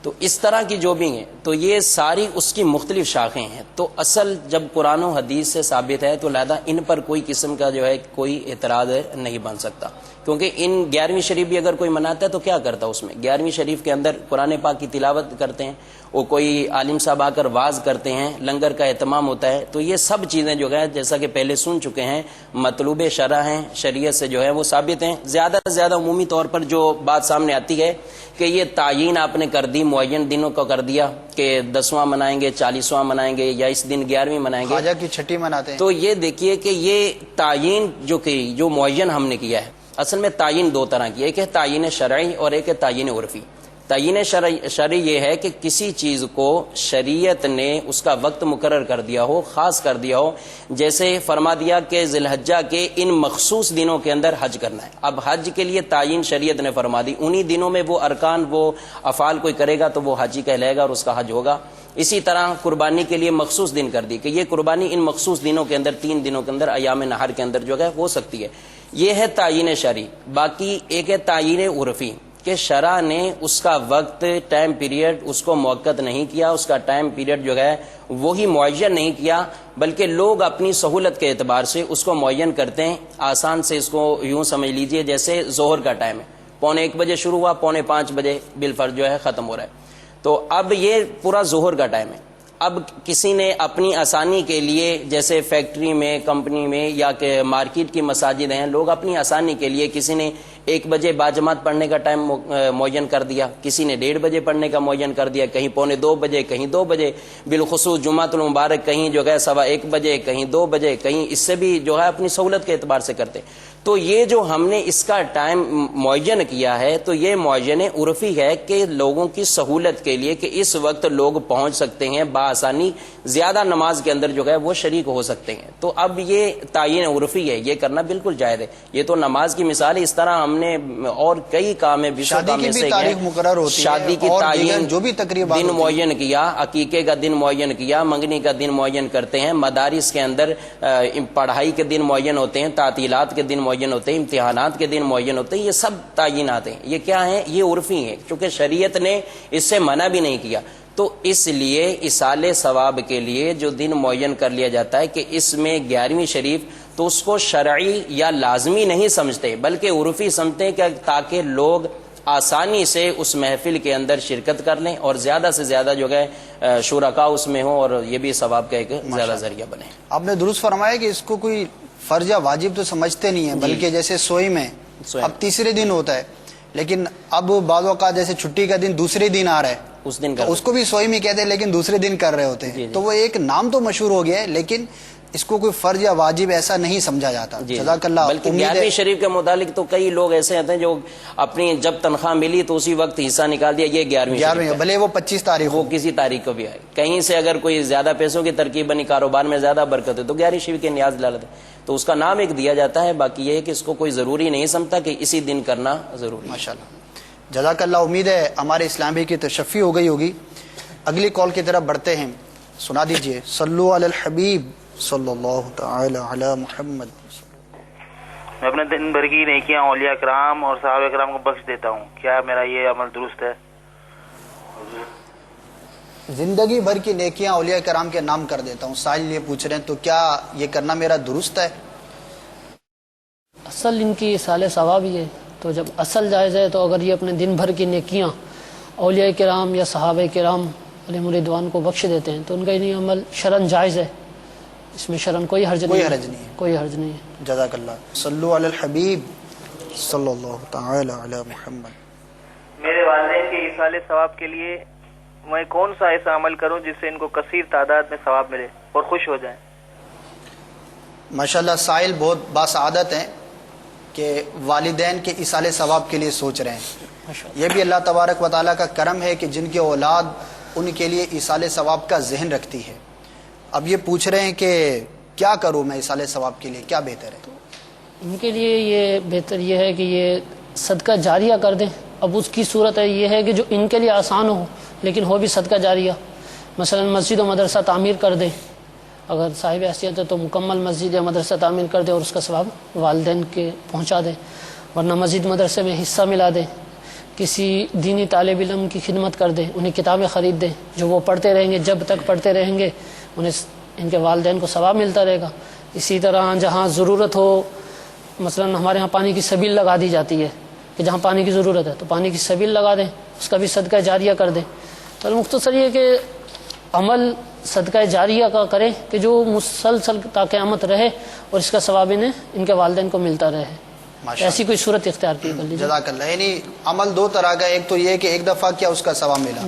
تو اس طرح کی جو بھی ہیں تو یہ ساری اس کی مختلف شاخیں ہیں. تو اصل جب قرآن و حدیث سے ثابت ہے تو لہذا ان پر کوئی قسم کا جو ہے کوئی اعتراض نہیں بن سکتا. کیونکہ ان 11ویں شریف بھی اگر کوئی مناتا ہے تو کیا کرتا ہے اس میں؟ 11ویں شریف کے اندر قرآن پاک کی تلاوت کرتے ہیں، وہ کوئی عالم صاحب آ کر واز کرتے ہیں، لنگر کا اہتمام ہوتا ہے. تو یہ سب چیزیں جو ہے جیسا کہ پہلے سن چکے ہیں مطلوب شرع ہیں، شریعت سے جو ہے وہ ثابت ہیں. زیادہ سے زیادہ عمومی طور پر جو بات سامنے آتی ہے کہ یہ تعین آپ نے کر دی، معین دنوں کو کر دیا کہ 10واں منائیں گے، 40واں منائیں گے، یا اس دن 11ویں منائیں گے، خواجہ کی چھٹی مناتے ہیں. تو یہ دیکھیے کہ یہ تعین جو معین ہم نے کیا ہے، اصل میں تعین دو طرح کی، ایک ہے تعین شرعی اور ایک ہے تعین عرفی. تعین شرعی یہ ہے کہ کسی چیز کو شریعت نے اس کا وقت مقرر کر دیا ہو، خاص کر دیا ہو. جیسے فرما دیا کہ ذی الحجہ کے ان مخصوص دنوں کے اندر حج کرنا ہے. اب حج کے لیے تعین شریعت نے فرما دی، انہی دنوں میں وہ ارکان، وہ افعال کوئی کرے گا تو وہ حاجی کہلائے گا اور اس کا حج ہوگا. اسی طرح قربانی کے لیے مخصوص دن کر دی کہ یہ قربانی ان مخصوص دنوں کے اندر، 3 دنوں کے اندر، ایام نہر کے اندر جو ہے ہو سکتی ہے. یہ ہے تعین شرعی. باقی ایک ہے تعین عرفی کہ شرع نے اس کا وقت، ٹائم پیریڈ اس کو موقت نہیں کیا، اس کا ٹائم پیریڈ جو ہے وہی معین نہیں کیا، بلکہ لوگ اپنی سہولت کے اعتبار سے اس کو معین کرتے ہیں. آسان سے اس کو یوں سمجھ لیجئے جیسے ظہر کا ٹائم ہے، 1:45 بجے شروع ہوا، 4:45 بجے بالفرض جو ہے ختم ہو رہا ہے. تو اب یہ پورا ظہر کا ٹائم ہے. اب کسی نے اپنی آسانی کے لیے، جیسے فیکٹری میں، کمپنی میں، یا کہ مارکیٹ کی مساجد ہیں، لوگ اپنی آسانی کے لیے کسی نے 1 بجے باجماعت پڑھنے کا ٹائم معین کر دیا، کسی نے 1:30 بجے پڑھنے کا معین کر دیا، کہیں 1:45 بجے، کہیں 2 بجے، بالخصوص جمعۃ المبارک کہیں جو ہے 1:15 بجے، کہیں 2 بجے، کہیں اس سے بھی جو ہے اپنی سہولت کے اعتبار سے کرتے. تو یہ جو ہم نے اس کا ٹائم معین کیا ہے، تو یہ معین عرفی ہے کہ لوگوں کی سہولت کے لیے، کہ اس وقت لوگ پہنچ سکتے ہیں بآسانی، زیادہ نماز کے اندر جو ہے وہ شریک ہو سکتے ہیں. تو اب یہ تعین عرفی ہے، یہ کرنا بالکل جائز ہے. یہ تو نماز کی مثال ہے. اس طرح ہم نے اور کئی کام ہیں، شادی کی بھی تاریخ مقرر ہوتی ہے، شادی کی تعین، جو بھی تقریبات دن معین کیا، عقیقے کا دن معین کیا، منگنی کا دن معین کرتے ہیں. مدارس کے اندر پڑھائی کے دن معین ہوتے ہیں، تعطیلات کے دن معین ہوتے ہیں، امتحانات کے دن معین ہوتے ہیں. یہ سب تعینات ہیں. یہ کیا ہیں؟ یہ عرفی ہیں، چونکہ شریعت نے اس سے منع بھی نہیں کیا. تو اس لیے اصالے ثواب کے لیے جو دن معین کر لیا جاتا ہے کہ اس میں 11ویں شریف، تو اس کو شرعی یا لازمی نہیں سمجھتے، بلکہ عرفی سمجھتے ہیں کہ تاکہ لوگ آسانی سے اس محفل کے اندر شرکت کر لیں اور زیادہ سے زیادہ جو ہے شرکاء اس میں ہوں، اور یہ بھی ثواب کا ایک زیادہ ذریعہ بنے. آپ نے درست فرمایا کہ اس کو کوئی فرض یا واجب تو سمجھتے نہیں ہیں، بلکہ جیسے سوئی میں اب تیسرے دن ہوتا ہے، لیکن اب بعض اوقات جیسے چھٹی کا دن دوسرے دن آ رہا ہے، اس دن اس کو بھی سوئی میں کہتے ہیں، لیکن دوسرے دن کر رہے ہوتے ہیں. تو وہ ایک نام تو مشہور ہو گیا ہے، لیکن اس کو کوئی فرض یا واجب ایسا نہیں سمجھا جاتا. جزاک اللہ. بلکہ 11ویں شریف کے متعلق تو کئی لوگ ایسے ہوتے ہیں جو اپنی جب تنخواہ ملی تو اسی وقت حصہ نکال دیا، یہ 11ویں، بھلے وہ 25 تاریخ وہ کسی تاریخ کو بھی آئے. کہیں سے اگر کوئی زیادہ پیسوں کی ترکیب بنی، کاروبار میں زیادہ برکت ہے، تو 11ویں شریف کے نیاز لالت ہے، تو اس کا نام ایک دیا جاتا ہے. باقی یہ ہے کہ اس کو کوئی ضروری نہیں سمجھتا کہ اسی دن کرنا ضروری. ماشاءاللہ، جزاک اللہ. امید ہے ہمارے اسلامی کی تشفی ہو گئی ہوگی. اگلی کال کی طرف بڑھتے ہیں. سنا دیجئے. صلو علی الحبیب صلی اللہ تعالی علی محمد. میں اپنے دن بھر کی نیکیاں اولیاء کرام اور صحابہ کرام کو بخش دیتا ہوں، کیا میرا یہ عمل درست ہے؟ زندگی بھر کی نیکیاں اولیاء کرام کے نام کر دیتا ہوں. سائل یہ پوچھ رہے ہیں تو کیا یہ کرنا میرا درست ہے؟ اصل ان کی اصالہ ثواب ہی ہے، تو جب اصل جائز ہے تو اگر یہ اپنے دن بھر کی نیکیاں اولیاء کرام یا صحابہ کرام علیہم الرضوان کو بخش دیتے ہیں تو ان کا یہ عمل شرعاً جائز ہے، اس میں شرعاً کوئی حرج نہیں ہے. جزاک اللہ. صلو علی الحبیب صلی اللہ تعالی علی محمد. میرے والدین کے ایصال ثواب کے لیے میں کون سا ایسا عمل کروں جس سے ان کو کثیر تعداد میں ثواب ملے اور خوش ہو جائیں؟ ماشاءاللہ سائل بہت باسعادت ہیں کہ والدین کے ایصال ثواب کے لیے سوچ رہے ہیں. یہ بھی اللہ تبارک و تعالیٰ کا کرم ہے کہ جن کی اولاد ان کے لیے ایصال ثواب کا ذہن رکھتی ہے. اب یہ پوچھ رہے ہیں کہ کیا کروں میں ایصال ثواب کے لیے، کیا بہتر ہے؟ ان کے لیے یہ بہتر یہ ہے کہ یہ صدقہ جاریہ کر دیں. اب اس کی صورت ہے یہ ہے کہ جو ان کے لیے آسان ہو لیکن ہو بھی صدقہ جاریہ، مثلا مسجد و مدرسہ تعمیر کر دیں. اگر صاحب حیثیت ہے تو مکمل مسجد یا مدرسہ تعمیر کر دیں اور اس کا ثواب والدین کے پہنچا دیں، ورنہ مسجد مدرسے میں حصہ ملا دیں. کسی دینی طالب علم کی خدمت کر دیں، انہیں کتابیں خرید دیں، جو وہ پڑھتے رہیں گے، جب تک پڑھتے رہیں گے انہیں ان کے والدین کو ثواب ملتا رہے گا. اسی طرح جہاں ضرورت ہو، مثلا ہمارے ہاں پانی کی سبیل لگا دی جاتی ہے کہ جہاں پانی کی ضرورت ہے تو پانی کی سبیل لگا دیں، اس کا بھی صدقہ جاریہ کر دیں. تو مختصر یہ کہ عمل صدقہ جاریہ کا کریں کہ جو مسلسل تا قیامت رہے اور اس کا ثواب انہیں ان کے والدین کو ملتا رہے. ایسی کوئی صورت اختیار کی کر لیجیے. جزاک اللہ. یعنی عمل دو طرح کا، ایک تو یہ کہ ایک دفعہ کیا اس کا ثواب ملا،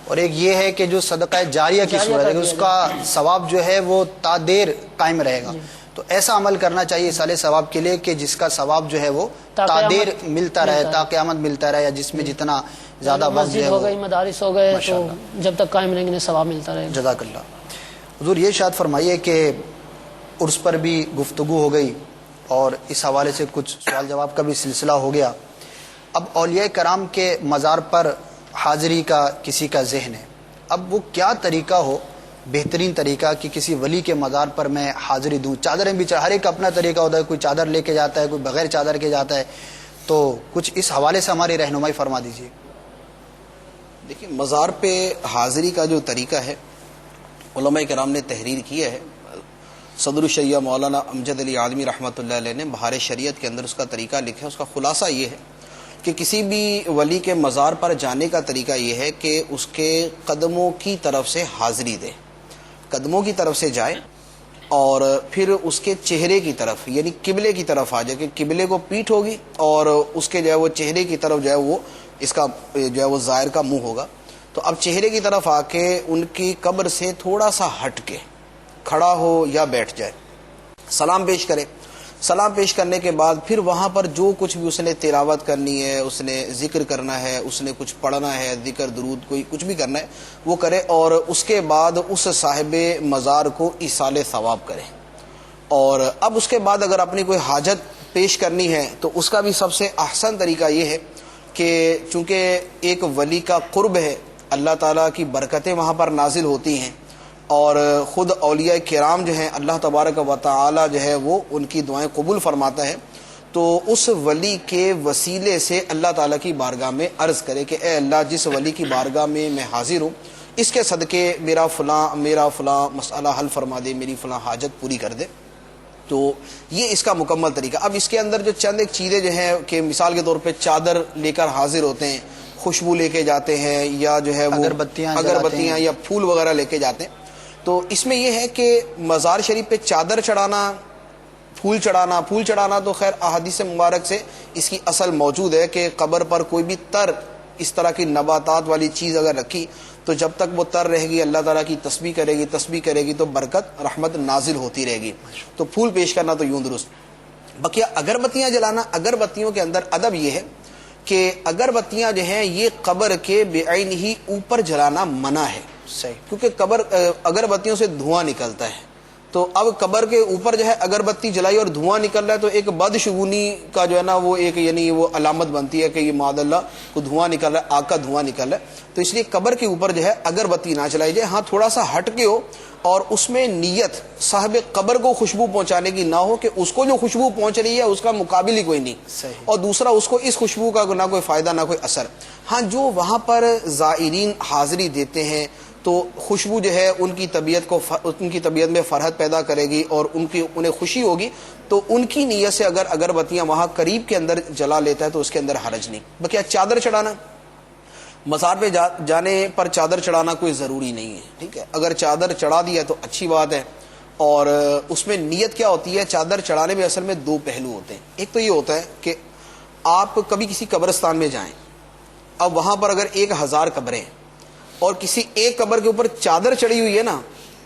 اور ایک یہ ہے کہ جو صدقہ جاریہ کی صورت ہے اس کا ثواب جو ہے وہ تا دیر قائم رہے گا. تو ایسا عمل کرنا چاہیے ایصال ثواب کے لیے کہ جس کا ثواب جو ہے وہ تا دیر ملتا رہے، تا قیامت ملتا رہے، یا جس میں جتنا زیادہ وقت مسجد ہو گئی، مدارس ہو گئے، تو جب تک قائم رہیں گے ثواب ملتا رہے. جزاک اللہ. حضور یہ ارشاد فرمائیے کہ عرس پر بھی گفتگو ہو گئی اور اس حوالے سے کچھ سوال جواب کا بھی سلسلہ ہو گیا. اب اولیاء کرام کے مزار پر حاضری کا کسی کا ذہن ہے، اب وہ کیا طریقہ ہو، بہترین طریقہ کہ کسی ولی کے مزار پر میں حاضری دوں؟ چادریں بھی ہر ایک اپنا طریقہ ہوتا ہے، کوئی چادر لے کے جاتا ہے، کوئی بغیر چادر کے جاتا ہے، تو کچھ اس حوالے سے ہماری رہنمائی فرما دیجیے. دیکھیں، مزار پہ حاضری کا جو طریقہ ہے علماء کرام نے تحریر کیا ہے. صدر الشریعہ مولانا امجد علی آدمی رحمۃ اللہ علیہ نے بہار شریعت کے اندر اس کا طریقہ لکھا ہے. اس کا خلاصہ یہ ہے کہ کسی بھی ولی کے مزار پر جانے کا طریقہ یہ ہے کہ اس کے قدموں کی طرف سے حاضری دے، قدموں کی طرف سے جائے اور پھر اس کے چہرے کی طرف یعنی قبلے کی طرف آ جائے، کہ قبلے کو پیٹھ ہوگی اور اس کے جو ہے وہ چہرے کی طرف جو ہے وہ اس کا جو ہے وہ زائر کا منہ ہوگا. تو اب چہرے کی طرف آ کے ان کی قبر سے تھوڑا سا ہٹ کے کھڑا ہو یا بیٹھ جائے، سلام پیش کرے. سلام پیش کرنے کے بعد پھر وہاں پر جو کچھ بھی اس نے تلاوت کرنی ہے، اس نے ذکر کرنا ہے، اس نے کچھ پڑھنا ہے، ذکر درود کوئی کچھ بھی کرنا ہے وہ کرے، اور اس کے بعد اس صاحب مزار کو ایصال ثواب کرے. اور اب اس کے بعد اگر اپنی کوئی حاجت پیش کرنی ہے تو اس کا بھی سب سے احسن طریقہ یہ ہے کہ چونکہ ایک ولی کا قرب ہے، اللہ تعالیٰ کی برکتیں وہاں پر نازل ہوتی ہیں اور خود اولیاء کرام جو ہیں اللہ تبارک و تعالی جو ہے وہ ان کی دعائیں قبول فرماتا ہے. تو اس ولی کے وسیلے سے اللہ تعالیٰ کی بارگاہ میں عرض کرے کہ اے اللہ، جس ولی کی بارگاہ میں میں حاضر ہوں اس کے صدقے میرا فلاں مسئلہ حل فرما دے، میری فلاں حاجت پوری کر دے. تو یہ اس کا مکمل طریقہ. اب اس کے اندر جو چند ایک چیزیں جو ہیں کہ مثال کے طور پہ چادر لے کر حاضر ہوتے ہیں، خوشبو لے کے جاتے ہیں، یا جو ہے وہ اگربتیاں یا پھول وغیرہ لے کے جاتے ہیں. تو اس میں یہ ہے کہ مزار شریف پہ چادر چڑھانا، پھول چڑھانا تو خیر احادیث مبارک سے اس کی اصل موجود ہے کہ قبر پر کوئی بھی تر اس طرح کی نباتات والی چیز اگر رکھی تو جب تک وہ تر رہے گی اللہ تعالیٰ کی تسبیح کرے گی تو برکت رحمت نازل ہوتی رہے گی. تو پھول پیش کرنا تو یوں درست. بقیہ اگربتیاں جلانا، اگربتیوں کے اندر ادب یہ ہے کہ اگربتیاں جو ہیں یہ قبر کے بعین ہی اوپر جلانا منع ہے. صحیح، کیونکہ قبر اگربتیوں سے دھواں نکلتا ہے. تو اب قبر کے اوپر جو ہے اگربتی جلائی اور دھواں نکل رہا ہے تو ایک بدشگونی کا جو ہے نا وہ ایک یعنی وہ علامت بنتی ہے کہ یہ معاذ اللہ کو دھواں نکل رہا ہے، آگ کا دھواں نکل رہا ہے. تو اس لیے قبر کے اوپر جو ہے اگربتی نہ جلائی جائے. ہاں تھوڑا سا ہٹ کے ہو اور اس میں نیت صاحب قبر کو خوشبو پہنچانے کی نہ ہو کہ اس کو جو خوشبو پہنچ رہی ہے اس کا مقابل ہی کوئی نہیں. صحیح. اور دوسرا اس کو اس خوشبو کا نہ کوئی فائدہ نہ کوئی اثر. ہاں جو وہاں پر زائرین حاضری دیتے ہیں تو خوشبو جو ہے ان کی طبیعت میں فرحت پیدا کرے گی اور انہیں خوشی ہوگی. تو ان کی نیت سے اگر اگربتیاں وہاں قریب کے اندر جلا لیتا ہے تو اس کے اندر حرج نہیں. بقیہ چادر چڑھانا، مزار پہ جانے پر چادر چڑھانا کوئی ضروری نہیں ہے. ٹھیک ہے، اگر چادر چڑھا دیا تو اچھی بات ہے. اور اس میں نیت کیا ہوتی ہے؟ چادر چڑھانے میں اصل میں دو پہلو ہوتے ہیں. ایک تو یہ ہوتا ہے کہ آپ کبھی کسی قبرستان میں جائیں، اب وہاں پر اگر 1000 قبریں اور کسی ایک قبر کے اوپر چادر چڑھی ہوئی ہے نا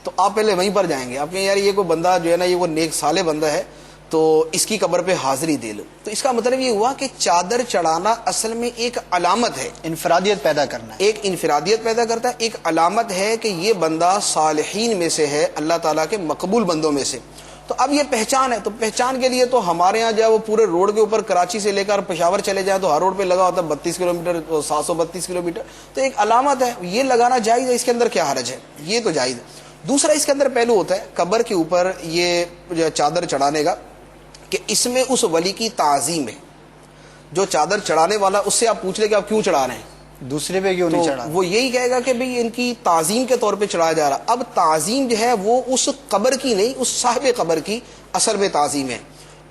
تو آپ پہلے وہیں پر جائیں گے. آپ کہیں یار یہ کوئی بندہ جو ہے نا یہ وہ نیک صالح بندہ ہے تو اس کی قبر پہ حاضری دے لو. تو اس کا مطلب یہ ہوا کہ چادر چڑھانا اصل میں ایک علامت ہے، انفرادیت پیدا کرنا ہے، ایک انفرادیت پیدا کرتا ہے، ایک علامت ہے کہ یہ بندہ صالحین میں سے ہے، اللہ تعالیٰ کے مقبول بندوں میں سے. تو اب یہ پہچان ہے. تو پہچان کے لیے تو ہمارے ہاں جو ہے وہ پورے روڈ کے اوپر کراچی سے لے کر پشاور چلے جائیں تو ہر روڈ پہ لگا ہوتا ہے 32 کلومیٹر 732 کلومیٹر. تو ایک علامت ہے، یہ لگانا جائز ہے، اس کے اندر کیا حرج ہے؟ یہ تو جائز ہے. دوسرا اس کے اندر پہلو ہوتا ہے قبر کے اوپر یہ جو چادر چڑھانے کا کہ اس میں اس ولی کی تعظیم ہے. جو چادر چڑھانے والا اس سے آپ پوچھ لیں کہ آپ کیوں چڑھا رہے ہیں، دوسرے پہ کیوں نہیں چڑھا، وہ یہی کہے گا کہ بھئی ان کی تعظیم کے طور پہ چڑھایا جا رہا. اب تعظیم جو ہے وہ اس قبر کی نہیں، اس صاحب قبر کی اصل میں تعظیم ہے.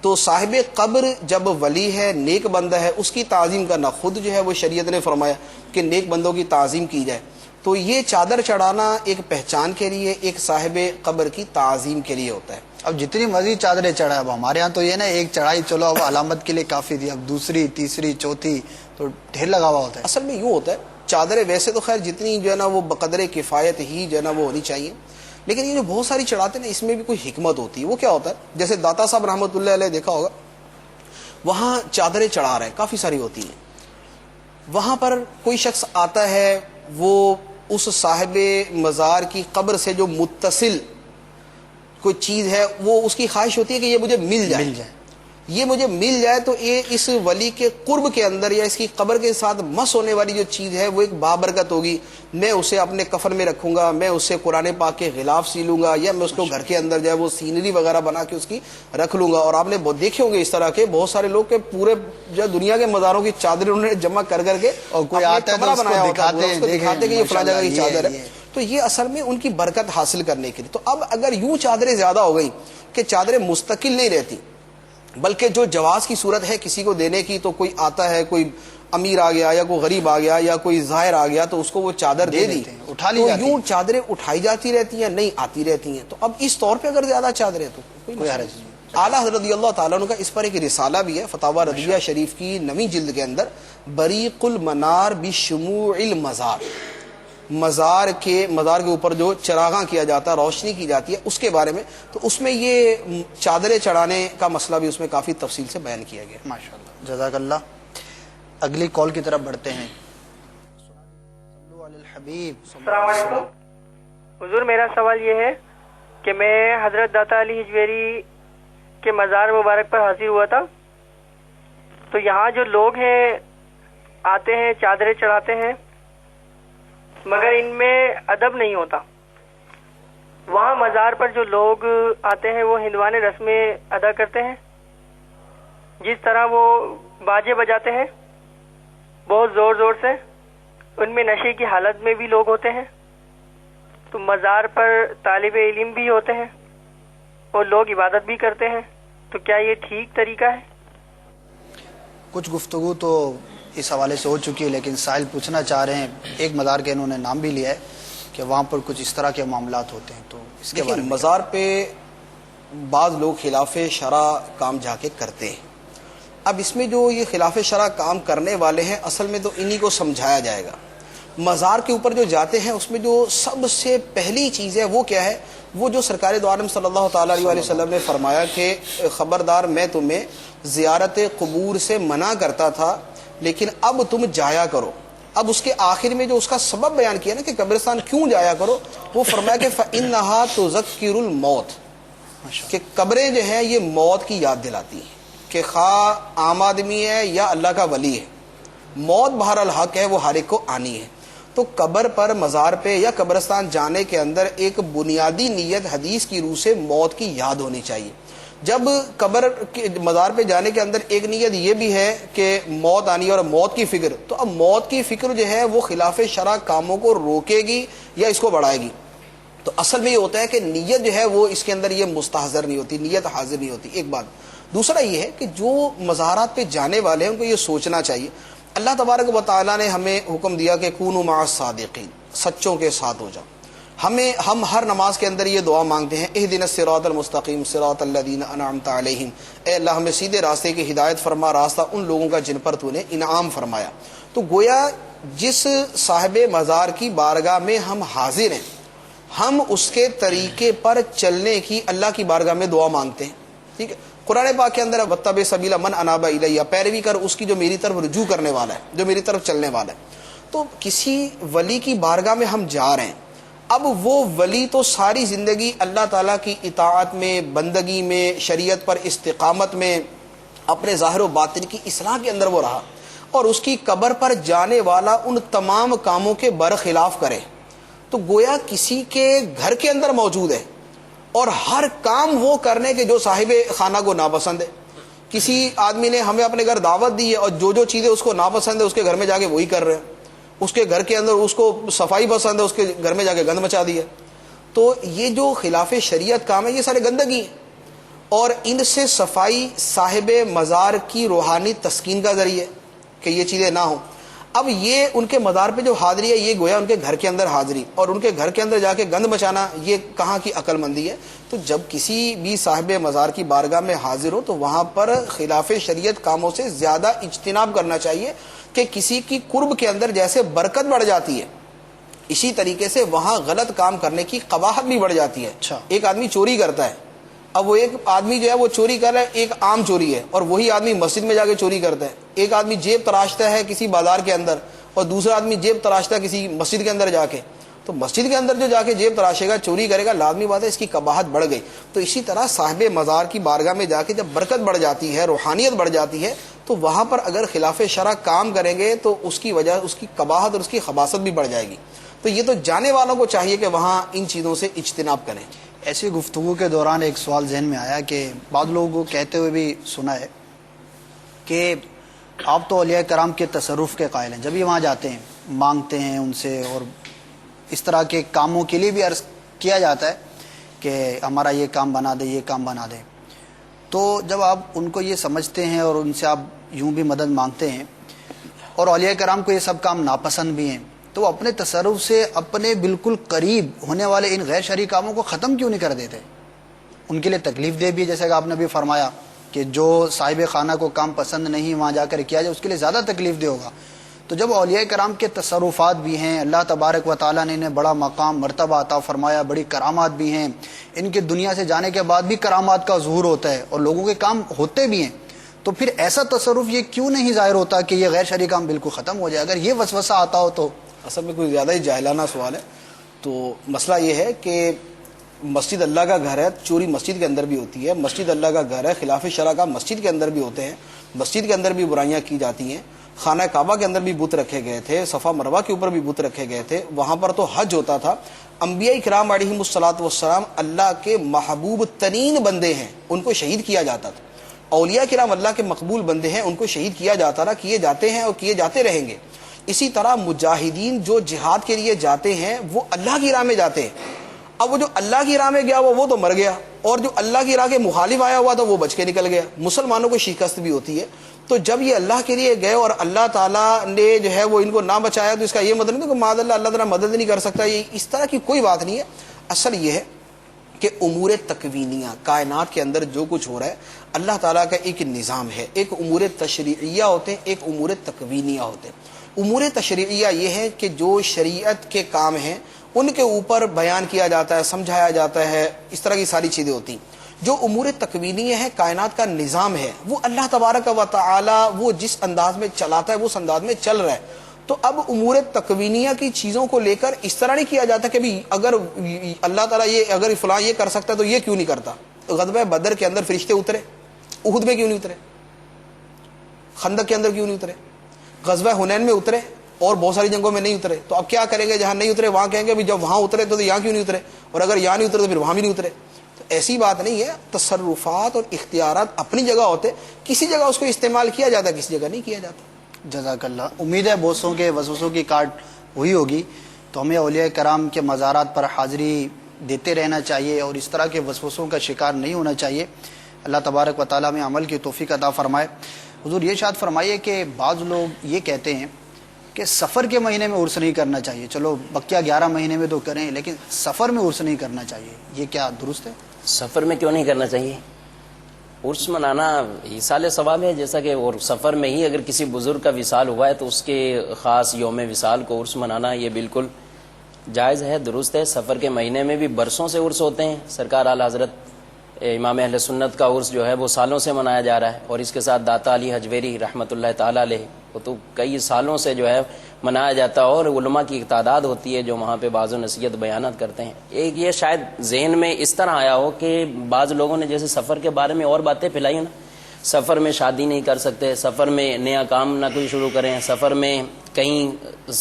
تو صاحب قبر جب ولی ہے، نیک بندہ ہے، اس کی تعظیم کرنا خود جو ہے وہ شریعت نے فرمایا کہ نیک بندوں کی تعظیم کی جائے. تو یہ چادر چڑھانا ایک پہچان کے لیے، ایک صاحب قبر کی تعظیم کے لیے ہوتا ہے. اب جتنی مرضی چادریں چڑھائے، اب ہمارے یہاں تو یہ نا ایک چڑھائی چلو اب علامت کے لیے کافی تھی، اب دوسری تیسری چوتھی تو ڈھیر لگا ہوا ہوتا ہے. اصل میں یوں ہوتا ہے چادریں ویسے تو خیر جتنی جو ہے نا وہ بقدر کفایت ہی جو ہے نا وہ ہونی چاہیے، لیکن یہ جو بہت ساری چڑھاتے ہیں نا اس میں بھی کوئی حکمت ہوتی ہے. وہ کیا ہوتا ہے؟ جیسے داتا صاحب رحمۃ اللہ علیہ دیکھا ہوگا، وہاں چادریں چڑھا رہے ہیں، کافی ساری ہوتی ہیں. وہاں پر کوئی شخص آتا ہے، وہ اس صاحب مزار کی قبر سے جو متصل کوئی چیز ہے وہ اس کی خواہش ہوتی ہے کہ یہ مجھے مل جائے. یہ مجھے مل جائے تو یہ اس ولی کے قرب کے اندر یا اس کی قبر کے ساتھ مس ہونے والی جو چیز ہے وہ ایک بابرکت ہوگی. میں اسے اپنے کفن میں رکھوں گا، میں اسے قرآن پاک کے غلاف سیلوں گا، یا میں اس کو گھر کے اندر جو ہے وہ سینری وغیرہ بنا کے اس کی رکھ لوں گا. اور آپ نے دیکھے ہوں گے اس طرح کے بہت سارے لوگ کہ پورے جو دنیا کے مزاروں کی چادریں انہوں نے جمع کر کے اور کوئی آتا ہے تو اس کو دکھاتے کہ یہ فلاں جگہ کی چادر ہے. تو یہ اصل میں ان کی برکت حاصل کرنے کے لیے. تو اب اگر یوں چادریں زیادہ ہو گئی کہ چادریں مستقل نہیں رہتی، بلکہ جو جواز کی صورت ہے کسی کو دینے کی، تو کوئی آتا ہے، کوئی امیر آ گیا یا کوئی غریب آ گیا یا کوئی ظاہر آ گیا، تو اس کو وہ چادر دے دی، اٹھا لی تو جاتی یوں چادریں اٹھائی جاتی رہتی ہیں، نہیں آتی رہتی ہیں. تو اب اس طور پہ اگر زیادہ چادریں تو کوئی حرج نہیں. اعلیٰ حضرت رضی اللہ تعالیٰ عنہ کا اس پر ایک رسالہ بھی ہے، فتاوی رضویہ شریف کی 9ویں جلد کے اندر، بریق المنار بشموع المزار، مزار کے اوپر جو چراغاں کیا جاتا ہے، روشنی کی جاتی ہے، اس کے بارے میں. تو اس میں یہ چادریں چڑھانے کا مسئلہ بھی اس میں کافی تفصیل سے بیان کیا گیا. ماشاءاللہ، جزاک اللہ. اگلی کال کی طرف بڑھتے ہیں. السلام علیکم حضور، میرا سوال یہ ہے کہ میں حضرت داتا علی حجویری کے مزار مبارک پر حاضر ہوا تھا، تو یہاں جو لوگ ہیں آتے ہیں چادریں چڑھاتے ہیں، مگر ان میں ادب نہیں ہوتا. وہاں مزار پر جو لوگ آتے ہیں وہ ہندوانہ رسمیں ادا کرتے ہیں، جس طرح وہ باجے بجاتے ہیں بہت زور زور سے، ان میں نشے کی حالت میں بھی لوگ ہوتے ہیں. تو مزار پر طالب علم بھی ہوتے ہیں اور لوگ عبادت بھی کرتے ہیں، تو کیا یہ ٹھیک طریقہ ہے؟ کچھ گفتگو تو اس حوالے سے ہو چکی ہے، لیکن سائل پوچھنا چاہ رہے ہیں، ایک مزار کے انہوں نے نام بھی لیا ہے کہ وہاں پر کچھ اس طرح کے معاملات ہوتے ہیں، تو اس کے بارے میں مزار پہ بعض لوگ خلاف شرع کام جا کے کرتے ہیں. اب اس میں جو یہ خلاف شرع کام کرنے والے ہیں، اصل میں تو انہی کو سمجھایا جائے گا. مزار کے اوپر جو جاتے ہیں اس میں جو سب سے پہلی چیز ہے وہ کیا ہے؟ وہ جو سرکار دو عالم صلی اللہ تعالیٰ علیہ وسلم نے فرمایا کہ خبردار، میں تمہیں زیارت قبور سے منع کرتا تھا لیکن اب تم جایا کرو. اب اس کے آخر میں جو اس کا سبب بیان کیا نا کہ قبرستان کیوں جایا کرو، وہ فرمایا کہ فَإِنَّهَا تُذَكِّرُ الْمَوْتِ، کہ قبریں جو ہیں یہ موت کی یاد دلاتی ہیں، کہ خواہ عام آدمی ہے یا اللہ کا ولی ہے، موت بہرحال حق ہے، وہ ہر ایک کو آنی ہے. تو قبر پر، مزار پہ یا قبرستان جانے کے اندر ایک بنیادی نیت حدیث کی روح سے موت کی یاد ہونی چاہیے. جب مزار پہ جانے کے اندر ایک نیت یہ بھی ہے کہ موت آنی ہے اور موت کی فکر، تو اب موت کی فکر جو ہے وہ خلاف شرع کاموں کو روکے گی یا اس کو بڑھائے گی. تو اصل میں یہ ہوتا ہے کہ نیت جو ہے وہ اس کے اندر یہ مستحضر نہیں ہوتی، نیت حاضر نہیں ہوتی. ایک بات. دوسرا یہ ہے کہ جو مزارات پہ جانے والے ہیں ان کو یہ سوچنا چاہیے، اللہ تبارک و تعالیٰ نے ہمیں حکم دیا کہ کونوا مع الصادقین، سچوں کے ساتھ ہو جاؤ. ہم ہر نماز کے اندر یہ دعا مانگتے ہیں، اہدنا الصراط المستقیم صراط الذین انعمت علیہم، اے اللہ ہمیں سیدھے راستے کی ہدایت فرما، راستہ ان لوگوں کا جن پر تو نے انعام فرمایا. تو گویا جس صاحب مزار کی بارگاہ میں ہم حاضر ہیں، ہم اس کے طریقے پر چلنے کی اللہ کی بارگاہ میں دعا مانگتے ہیں. ٹھیک ہے. قرآن پاک کے اندر واتبع سبیل من اناب الیہ، پیروی کر اس کی جو میری طرف رجوع کرنے والا ہے، جو میری طرف چلنے والا ہے. تو کسی ولی کی بارگاہ میں ہم جا رہے ہیں، اب وہ ولی تو ساری زندگی اللہ تعالیٰ کی اطاعت میں، بندگی میں، شریعت پر استقامت میں، اپنے ظاہر و باطن کی اصلاح کے اندر وہ رہا، اور اس کی قبر پر جانے والا ان تمام کاموں کے برخلاف کرے، تو گویا کسی کے گھر کے اندر موجود ہے اور ہر کام وہ کرنے کے جو صاحب خانہ کو ناپسند ہے. کسی آدمی نے ہمیں اپنے گھر دعوت دی ہے اور جو چیزیں اس کو ناپسند ہے اس کے گھر میں جا کے وہی کر رہے ہیں. اس کے گھر کے اندر اس کو صفائی پسند ہے، اس کے گھر میں جا کے گند مچا دی ہے. تو یہ جو خلاف شریعت کام ہے یہ سارے گندگی ہیں، اور ان سے صفائی صاحب مزار کی روحانی تسکین کا ذریعہ کہ یہ چیزیں نہ ہوں. اب یہ ان کے مزار پہ جو حاضری ہے یہ گویا ان کے گھر کے اندر حاضری، اور ان کے گھر کے اندر جا کے گند مچانا یہ کہاں کی عقل مندی ہے. تو جب کسی بھی صاحب مزار کی بارگاہ میں حاضر ہو تو وہاں پر خلاف شریعت کاموں سے زیادہ اجتناب کرنا چاہیے، کہ کسی کی قرب کے اندر جیسے برکت بڑھ جاتی ہے اسی طریقے سے وہاں غلط کام کرنے کی قباحت بھی بڑھ جاتی ہے. ایک آدمی چوری کرتا ہے، اب وہ ایک آدمی جو ہے وہ چوری کر رہا ہے، ایک عام چوری ہے، اور وہی آدمی مسجد میں جا کے چوری کرتا ہے. ایک آدمی جیب تراشتا ہے کسی بازار کے اندر اور دوسرا آدمی جیب تراشتا ہے کسی مسجد کے اندر جا کے. تو مسجد کے اندر جو جا کے جیب تراشے گا، چوری کرے گا، لازمی بات ہے اس کی قباحت بڑھ گئی. تو اسی طرح صاحب مزار کی بارگاہ میں جا کے جب برکت بڑھ جاتی ہے، روحانیت بڑھ جاتی ہے، تو وہاں پر اگر خلاف شرع کام کریں گے تو اس کی وجہ اس کی قباحت اور اس کی خباثت بھی بڑھ جائے گی. تو یہ تو جانے والوں کو چاہیے کہ وہاں ان چیزوں سے اجتناب کریں. ایسی گفتگو کے دوران ایک سوال ذہن میں آیا کہ بعض لوگوں کو کہتے ہوئے بھی سنا ہے کہ آپ تو اولیاء کرام کے تصرف کے قائل ہیں، جب یہ وہاں جاتے ہیں مانگتے ہیں ان سے، اور اس طرح کے کاموں کے لیے بھی عرض کیا جاتا ہے کہ ہمارا یہ کام بنا دے، یہ کام بنا دے. تو جب آپ ان کو یہ سمجھتے ہیں اور ان سے آپ یوں بھی مدد مانگتے ہیں اور اولیاء کرام کو یہ سب کام ناپسند بھی ہیں، تو وہ اپنے تصرف سے اپنے بالکل قریب ہونے والے ان غیر شرعی کاموں کو ختم کیوں نہیں کر دیتے؟ ان کے لیے تکلیف دہ بھی ہے، جیسے کہ آپ نے بھی فرمایا کہ جو صاحب خانہ کو کام پسند نہیں وہاں جا کر کیا جائے اس کے لیے زیادہ تکلیف دہ ہوگا۔ تو جب اولیاء کرام کے تصرفات بھی ہیں، اللہ تبارک و تعالیٰ نے انہیں بڑا مقام مرتبہ عطا فرمایا، بڑی کرامات بھی ہیں، ان کے دنیا سے جانے کے بعد بھی کرامات کا ظہور ہوتا ہے اور لوگوں کے کام ہوتے بھی ہیں، تو پھر ایسا تصرف یہ کیوں نہیں ظاہر ہوتا کہ یہ غیر شرعی کام بالکل ختم ہو جائے؟ اگر یہ وسوسہ آتا ہو تو اصل میں کوئی زیادہ ہی جاہلانہ سوال ہے۔ تو مسئلہ یہ ہے کہ مسجد اللہ کا گھر ہے، چوری مسجد کے اندر بھی ہوتی ہے، مسجد اللہ کا گھر ہے، خلاف شرع کا مسجد کے اندر بھی ہوتے ہیں، مسجد کے اندر بھی برائیاں کی جاتی ہیں، خانہ کعبہ کے اندر بھی بت رکھے گئے تھے، صفا مروہ کے اوپر بھی بت رکھے گئے تھے، وہاں پر تو حج ہوتا تھا۔ انبیاء کرام علیہم الصلوۃ والسلام اللہ کے محبوب ترین بندے ہیں، ان کو شہید کیا جاتا تھا۔ اولیاء کرام اللہ کے مقبول بندے ہیں، ان کو شہید کیا جاتا رہا، کیے جاتے ہیں اور کیے جاتے رہیں گے۔ اسی طرح مجاہدین جو جہاد کے لیے جاتے ہیں وہ اللہ کی راہ میں جاتے ہیں۔ اب وہ جو اللہ کی راہ میں گیا وہ تو مر گیا، اور جو اللہ کی راہ کے مخالف آیا ہوا تھا وہ بچ کے نکل گیا۔ مسلمانوں کو شکست بھی ہوتی ہے، تو جب یہ اللہ کے لیے گئے اور اللہ تعالیٰ نے جو ہے وہ ان کو نہ بچایا تو اس کا یہ مطلب نہیں کہ معاذ اللہ اللہ تعالیٰ مدد نہیں کر سکتا، یہ اس طرح کی کوئی بات نہیں ہے۔ اصل یہ ہے کہ امور تکوینیہ کائنات کے اندر جو کچھ ہو رہا ہے اللہ تعالیٰ کا ایک نظام ہے، ایک امور تشریعیہ ہوتے ہیں، ایک امور تکوینیہ ہوتے ہیں۔ امور تشریعیہ یہ ہے کہ جو شریعت کے کام ہیں ان کے اوپر بیان کیا جاتا ہے، سمجھایا جاتا ہے، اس طرح کی ساری چیزیں ہوتی ہیں۔ جو امور تکوینیہ ہے، کائنات کا نظام ہے، وہ اللہ تبارک و تعالی وہ جس انداز میں چلاتا ہے وہ اس انداز میں چل رہا ہے۔ تو اب امور تکوینیہ کی چیزوں کو لے کر اس طرح نہیں کیا جاتا کہ بھی اگر اللہ تعالیٰ یہ اگر فلاں یہ کر سکتا ہے تو یہ کیوں نہیں کرتا۔ غزوہ بدر کے اندر فرشتے اترے، احد میں کیوں نہیں اترے، خندق کے اندر کیوں نہیں اترے، غزوہ حنین میں اترے اور بہت ساری جنگوں میں نہیں اترے۔ تو اب کیا کریں گے، جہاں نہیں اترے وہاں کہیں گے بھی جب وہاں اترے تو یہاں کیوں نہیں اترے، اور اگر یہاں نہیں اترے تو پھر وہاں بھی نہیں اترے۔ تو ایسی بات نہیں ہے، تصرفات اور اختیارات اپنی جگہ ہوتے، کسی جگہ اس کو استعمال کیا جاتا ہے، کسی جگہ نہیں کیا جاتا۔ جزاک اللہ۔ امید ہے بوسوں کے وسوسوں کی کاٹ ہوئی ہوگی، تو ہمیں اولیاء کرام کے مزارات پر حاضری دیتے رہنا چاہیے اور اس طرح کے وسوسوں کا شکار نہیں ہونا چاہیے۔ اللہ تبارک و تعالیٰ میں عمل کی توفیق عطا فرمائے۔ حضور یہ ارشاد فرمائیے کہ بعض لوگ یہ کہتے ہیں کہ سفر کے مہینے میں عرس نہیں کرنا چاہیے، چلو بقیہ 11 مہینے میں تو کریں لیکن سفر میں عرس نہیں کرنا چاہیے، یہ کیا درست ہے؟ سفر میں کیوں نہیں کرنا چاہیے؟ عرس منانا ایصال ثواب ہے، جیسا کہ اور سفر میں ہی اگر کسی بزرگ کا وصال ہوا ہے تو اس کے خاص یوم وصال کو عرس منانا یہ بالکل جائز ہے، درست ہے۔ سفر کے مہینے میں بھی برسوں سے عرس ہوتے ہیں، سرکار اعلی حضرت امام اہل سنت کا عرس جو ہے وہ سالوں سے منایا جا رہا ہے، اور اس کے ساتھ داتا علی حجویری رحمۃ اللہ تعالیٰ علیہ وہ تو کئی سالوں سے جو ہے منایا جاتا ہے، اور علماء کی ایک تعداد ہوتی ہے جو وہاں پہ بعض و نصیحت بیانات کرتے ہیں۔ ایک یہ شاید ذہن میں اس طرح آیا ہو کہ بعض لوگوں نے جیسے سفر کے بارے میں اور باتیں پھیلائی نا، سفر میں شادی نہیں کر سکتے، سفر میں نیا کام نہ کوئی شروع کریں، سفر میں کہیں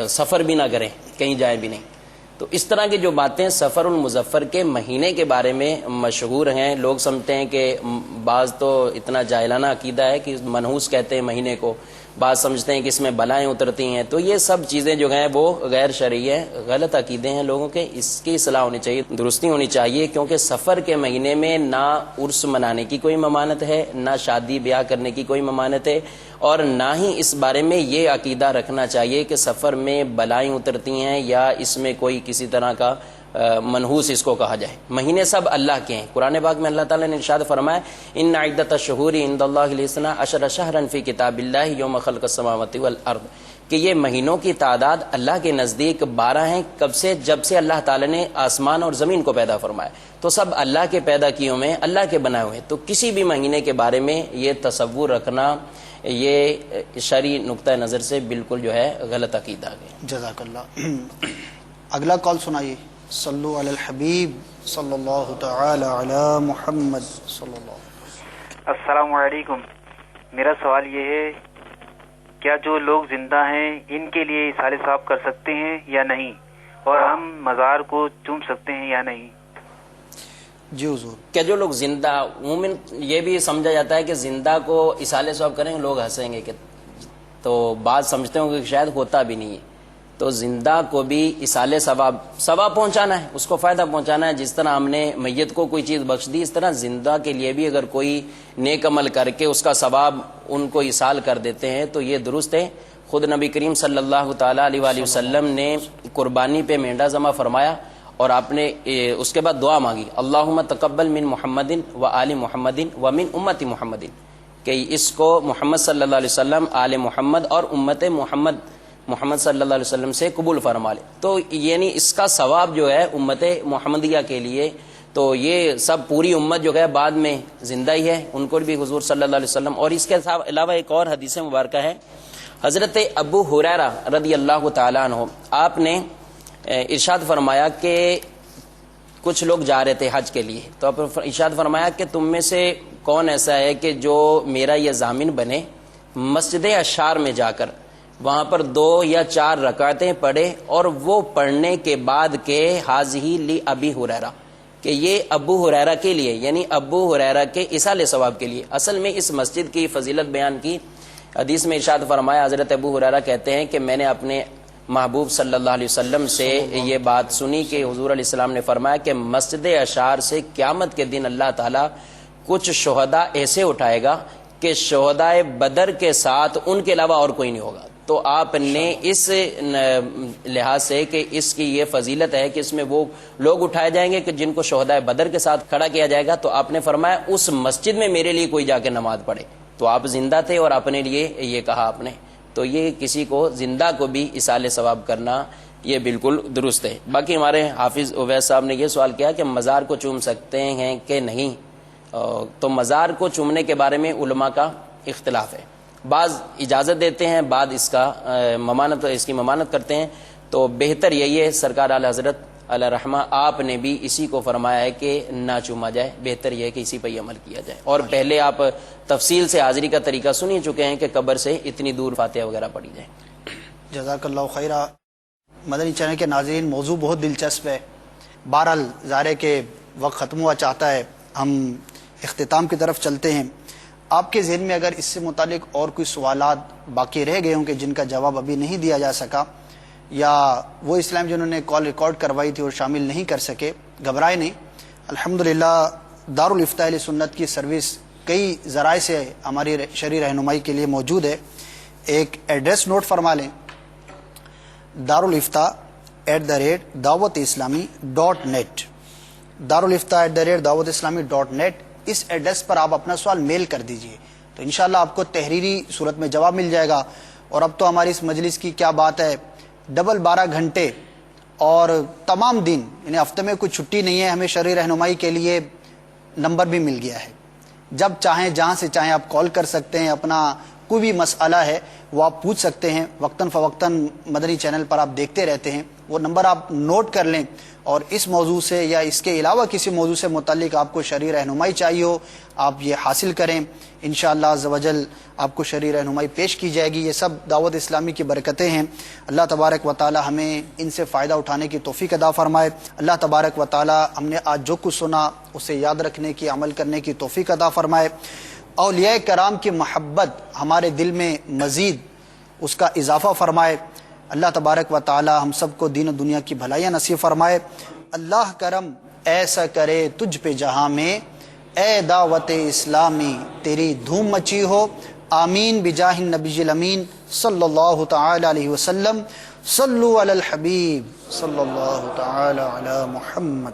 سفر بھی نہ کریں، کہیں جائیں بھی نہیں۔ تو اس طرح کی جو باتیں سفر المظفر کے مہینے کے بارے میں مشہور ہیں، لوگ سمجھتے ہیں کہ بعض تو اتنا جاہلانہ عقیدہ ہے کہ منحوس کہتے ہیں مہینے کو، بعض سمجھتے ہیں کہ اس میں بلائیں اترتی ہیں، تو یہ سب چیزیں جو ہیں وہ غیر شرعی ہیں، غلط عقیدے ہیں لوگوں کے، اس کی اصلاح ہونی چاہیے، درستی ہونی چاہیے، کیونکہ سفر کے مہینے میں نہ عرس منانے کی کوئی ممانعت ہے، نہ شادی بیاہ کرنے کی کوئی ممانعت ہے، اور نہ ہی اس بارے میں یہ عقیدہ رکھنا چاہیے کہ سفر میں بلائیں اترتی ہیں یا اس میں کوئی کسی طرح کا منحوس اس کو کہا جائے۔ مہینے سب اللہ کے ہیں، قرآن پاک میں اللہ تعالیٰ نے ارشاد فرمایا ان عدت الشہور عند اللہ الاثنا عشر شہرا فی کتاب اللہ یوم خلق السماوات والارض، کہ یہ مہینوں کی تعداد اللہ کے نزدیک 12 ہیں، کب سے؟ جب سے اللہ تعالیٰ نے آسمان اور زمین کو پیدا فرمایا، تو سب اللہ کے پیدا کیوں میں، اللہ کے بنائے ہوئے، تو کسی بھی مہینے کے بارے میں یہ تصور رکھنا یہ شرعی نقطہ نظر سے بالکل جو ہے غلط عقیدہ ہے۔ جزاک اللہ۔ اگلا کال سنائیے۔ صلو علی الحبیب صلی اللہ تعالی علی محمد صلی اللہ علیہ وسلم۔ السلام علیکم، میرا سوال یہ ہے کیا جو لوگ زندہ ہیں ان کے لیے ایصال ثواب کر سکتے ہیں یا نہیں، اور ہم مزار کو چوم سکتے ہیں یا نہیں؟ جی حضور۔ کہ جو لوگ زندہ، عموماً یہ بھی سمجھا جاتا ہے کہ زندہ کو ایصال ثواب کریں گے لوگ ہنسیں گے، کہ تو بعض سمجھتے ہوں کہ شاید ہوتا بھی نہیں ہے، تو زندہ کو بھی ایصال ثواب پہنچانا ہے، اس کو فائدہ پہنچانا ہے. جس طرح ہم نے میت کو کوئی چیز بخش دی، اس طرح زندہ کے لیے بھی اگر کوئی نیک عمل کر کے اس کا ثواب ان کو ایصال کر دیتے ہیں تو یہ درست ہے. خود نبی کریم صلی اللہ تعالی علیہ وآلہ وسلم نے قربانی پہ مینڈا ذبح فرمایا اور آپ نے اس کے بعد دعا مانگی، اللہم تقبل من محمد و آل محمد و من امت محمد، کہ اس کو محمد صلی اللہ علیہ وسلم، آل محمد اور امت محمد صلی اللہ علیہ وسلم سے قبول فرما لے. تو یعنی اس کا ثواب جو ہے امت محمدیہ کے لیے، تو یہ سب پوری امت جو ہے بعد میں زندہ ہی ہے، ان کو بھی حضور صلی اللہ علیہ وسلم. اور اس کے علاوہ ایک اور حدیث مبارکہ ہے، حضرت ابو ہریرہ رضی اللہ تعالیٰ عنہ، آپ نے ارشاد فرمایا کہ کچھ لوگ جا رہے تھے حج کے لیے، تو آپ ارشاد فرمایا کہ تم میں سے کون ایسا ہے کہ جو میرا یہ ضامن بنے، مسجد اشعار میں جا کر وہاں پر 2 یا 4 رکعتیں پڑھے اور وہ پڑھنے کے بعد کہ حاضی لی ابی ہریرہ، کہ یہ ابو ہریرہ کے لیے، یعنی ابو ہریرہ کے ایصال ثواب کے لیے. اصل میں اس مسجد کی فضیلت بیان کی. حدیث میں ارشاد فرمایا، حضرت ابو ہریرہ کہتے ہیں کہ میں نے اپنے محبوب صلی اللہ علیہ وسلم سے یہ بات سنی کہ حضور علیہ السلام نے فرمایا کہ مسجد اشعار سے قیامت کے دن اللہ تعالیٰ کچھ شہداء ایسے اٹھائے گا کہ شہداء بدر کے ساتھ ان کے علاوہ اور کوئی نہیں ہوگا. تو آپ نے اس لحاظ سے کہ اس کی یہ فضیلت ہے کہ اس میں وہ لوگ اٹھائے جائیں گے کہ جن کو شہداء بدر کے ساتھ کھڑا کیا جائے گا، تو آپ نے فرمایا اس مسجد میں میرے لیے کوئی جا کے نماز پڑھے. تو آپ زندہ تھے اور اپنے لیے یہ کہا آپ نے. تو یہ کسی کو زندہ کو بھی ایصال ثواب کرنا یہ بالکل درست ہے. باقی ہمارے حافظ اویس صاحب نے یہ سوال کیا کہ مزار کو چوم سکتے ہیں کہ نہیں. تو مزار کو چومنے کے بارے میں علماء کا اختلاف ہے. بعض اجازت دیتے ہیں، بعض اس کی ممانعت کرتے ہیں. تو بہتر یہی ہے، سرکار اعلی حضرت علیہ رحمہ آپ نے بھی اسی کو فرمایا ہے کہ نہ چوما جائے. بہتر یہ ہے کہ اسی پہ عمل کیا جائے. اور پہلے آپ تفصیل سے حاضری کا طریقہ سن ہی چکے ہیں کہ قبر سے اتنی دور فاتحہ وغیرہ پڑھی جائے. جزاک اللہ خیرہ. مدنی چینل کے ناظرین، موضوع بہت دلچسپ ہے. بہرحال ظاہر ہے کہ وقت ختم ہوا چاہتا ہے، ہم اختتام کی طرف چلتے ہیں. آپ کے ذہن میں اگر اس سے متعلق اور کوئی سوالات باقی رہ گئے ہوں کہ جن کا جواب ابھی نہیں دیا جا سکا، یا وہ اسلام جنہوں نے کال ریکارڈ کروائی تھی اور شامل نہیں کر سکے، گھبرائے نہیں. الحمدللہ دارالفتاء اہل سنت کی سروس کئی ذرائع سے ہماری شرعی رہنمائی کے لیے موجود ہے. ایک ایڈریس نوٹ فرما لیں، darulifta@dawat-islami.net، darulifta@dawat-islami.net. اس ایڈریس پر آپ اپنا سوال میل کر دیجئے تو انشاءاللہ آپ کو تحریری صورت میں جواب مل جائے گا. اور اب تو ہماری اس مجلس کی کیا بات ہے، ڈبل 12 گھنٹے اور تمام دن، یعنی ہفتے میں کوئی چھٹی نہیں ہے. ہمیں شرعی رہنمائی کے لیے نمبر بھی مل گیا ہے، جب چاہیں جہاں سے چاہیں آپ کال کر سکتے ہیں. اپنا کوئی بھی مسئلہ ہے وہ آپ پوچھ سکتے ہیں. وقتاً فوقتاً مدنی چینل پر آپ دیکھتے رہتے ہیں، وہ نمبر آپ نوٹ کر لیں. اور اس موضوع سے یا اس کے علاوہ کسی موضوع سے متعلق آپ کو شرعی رہنمائی چاہیے ہو، آپ یہ حاصل کریں. انشاءاللہ عز و جل آپ کو شرعی رہنمائی پیش کی جائے گی. یہ سب دعوت اسلامی کی برکتیں ہیں. اللہ تبارک و تعالی ہمیں ان سے فائدہ اٹھانے کی توفیق عطا فرمائے. اللہ تبارک و تعالی ہم نے آج جو کچھ سنا اسے یاد رکھنے کی، عمل کرنے کی توفیق عطا فرمائے. اولیاء کرام کی محبت ہمارے دل میں مزید اس کا اضافہ فرمائے. اللہ تبارک و تعالی ہم سب کو دین و دنیا کی بھلائیاں نصیب فرمائے. اللہ کرم ایسا کرے تجھ پہ جہاں میں، اے دعوت اسلامی تیری دھوم مچی ہو. آمین بجاہ النبی الامین صلی اللہ تعالی علیہ وسلم. صلو علی الحبیب صلی اللہ تعالی علی محمد.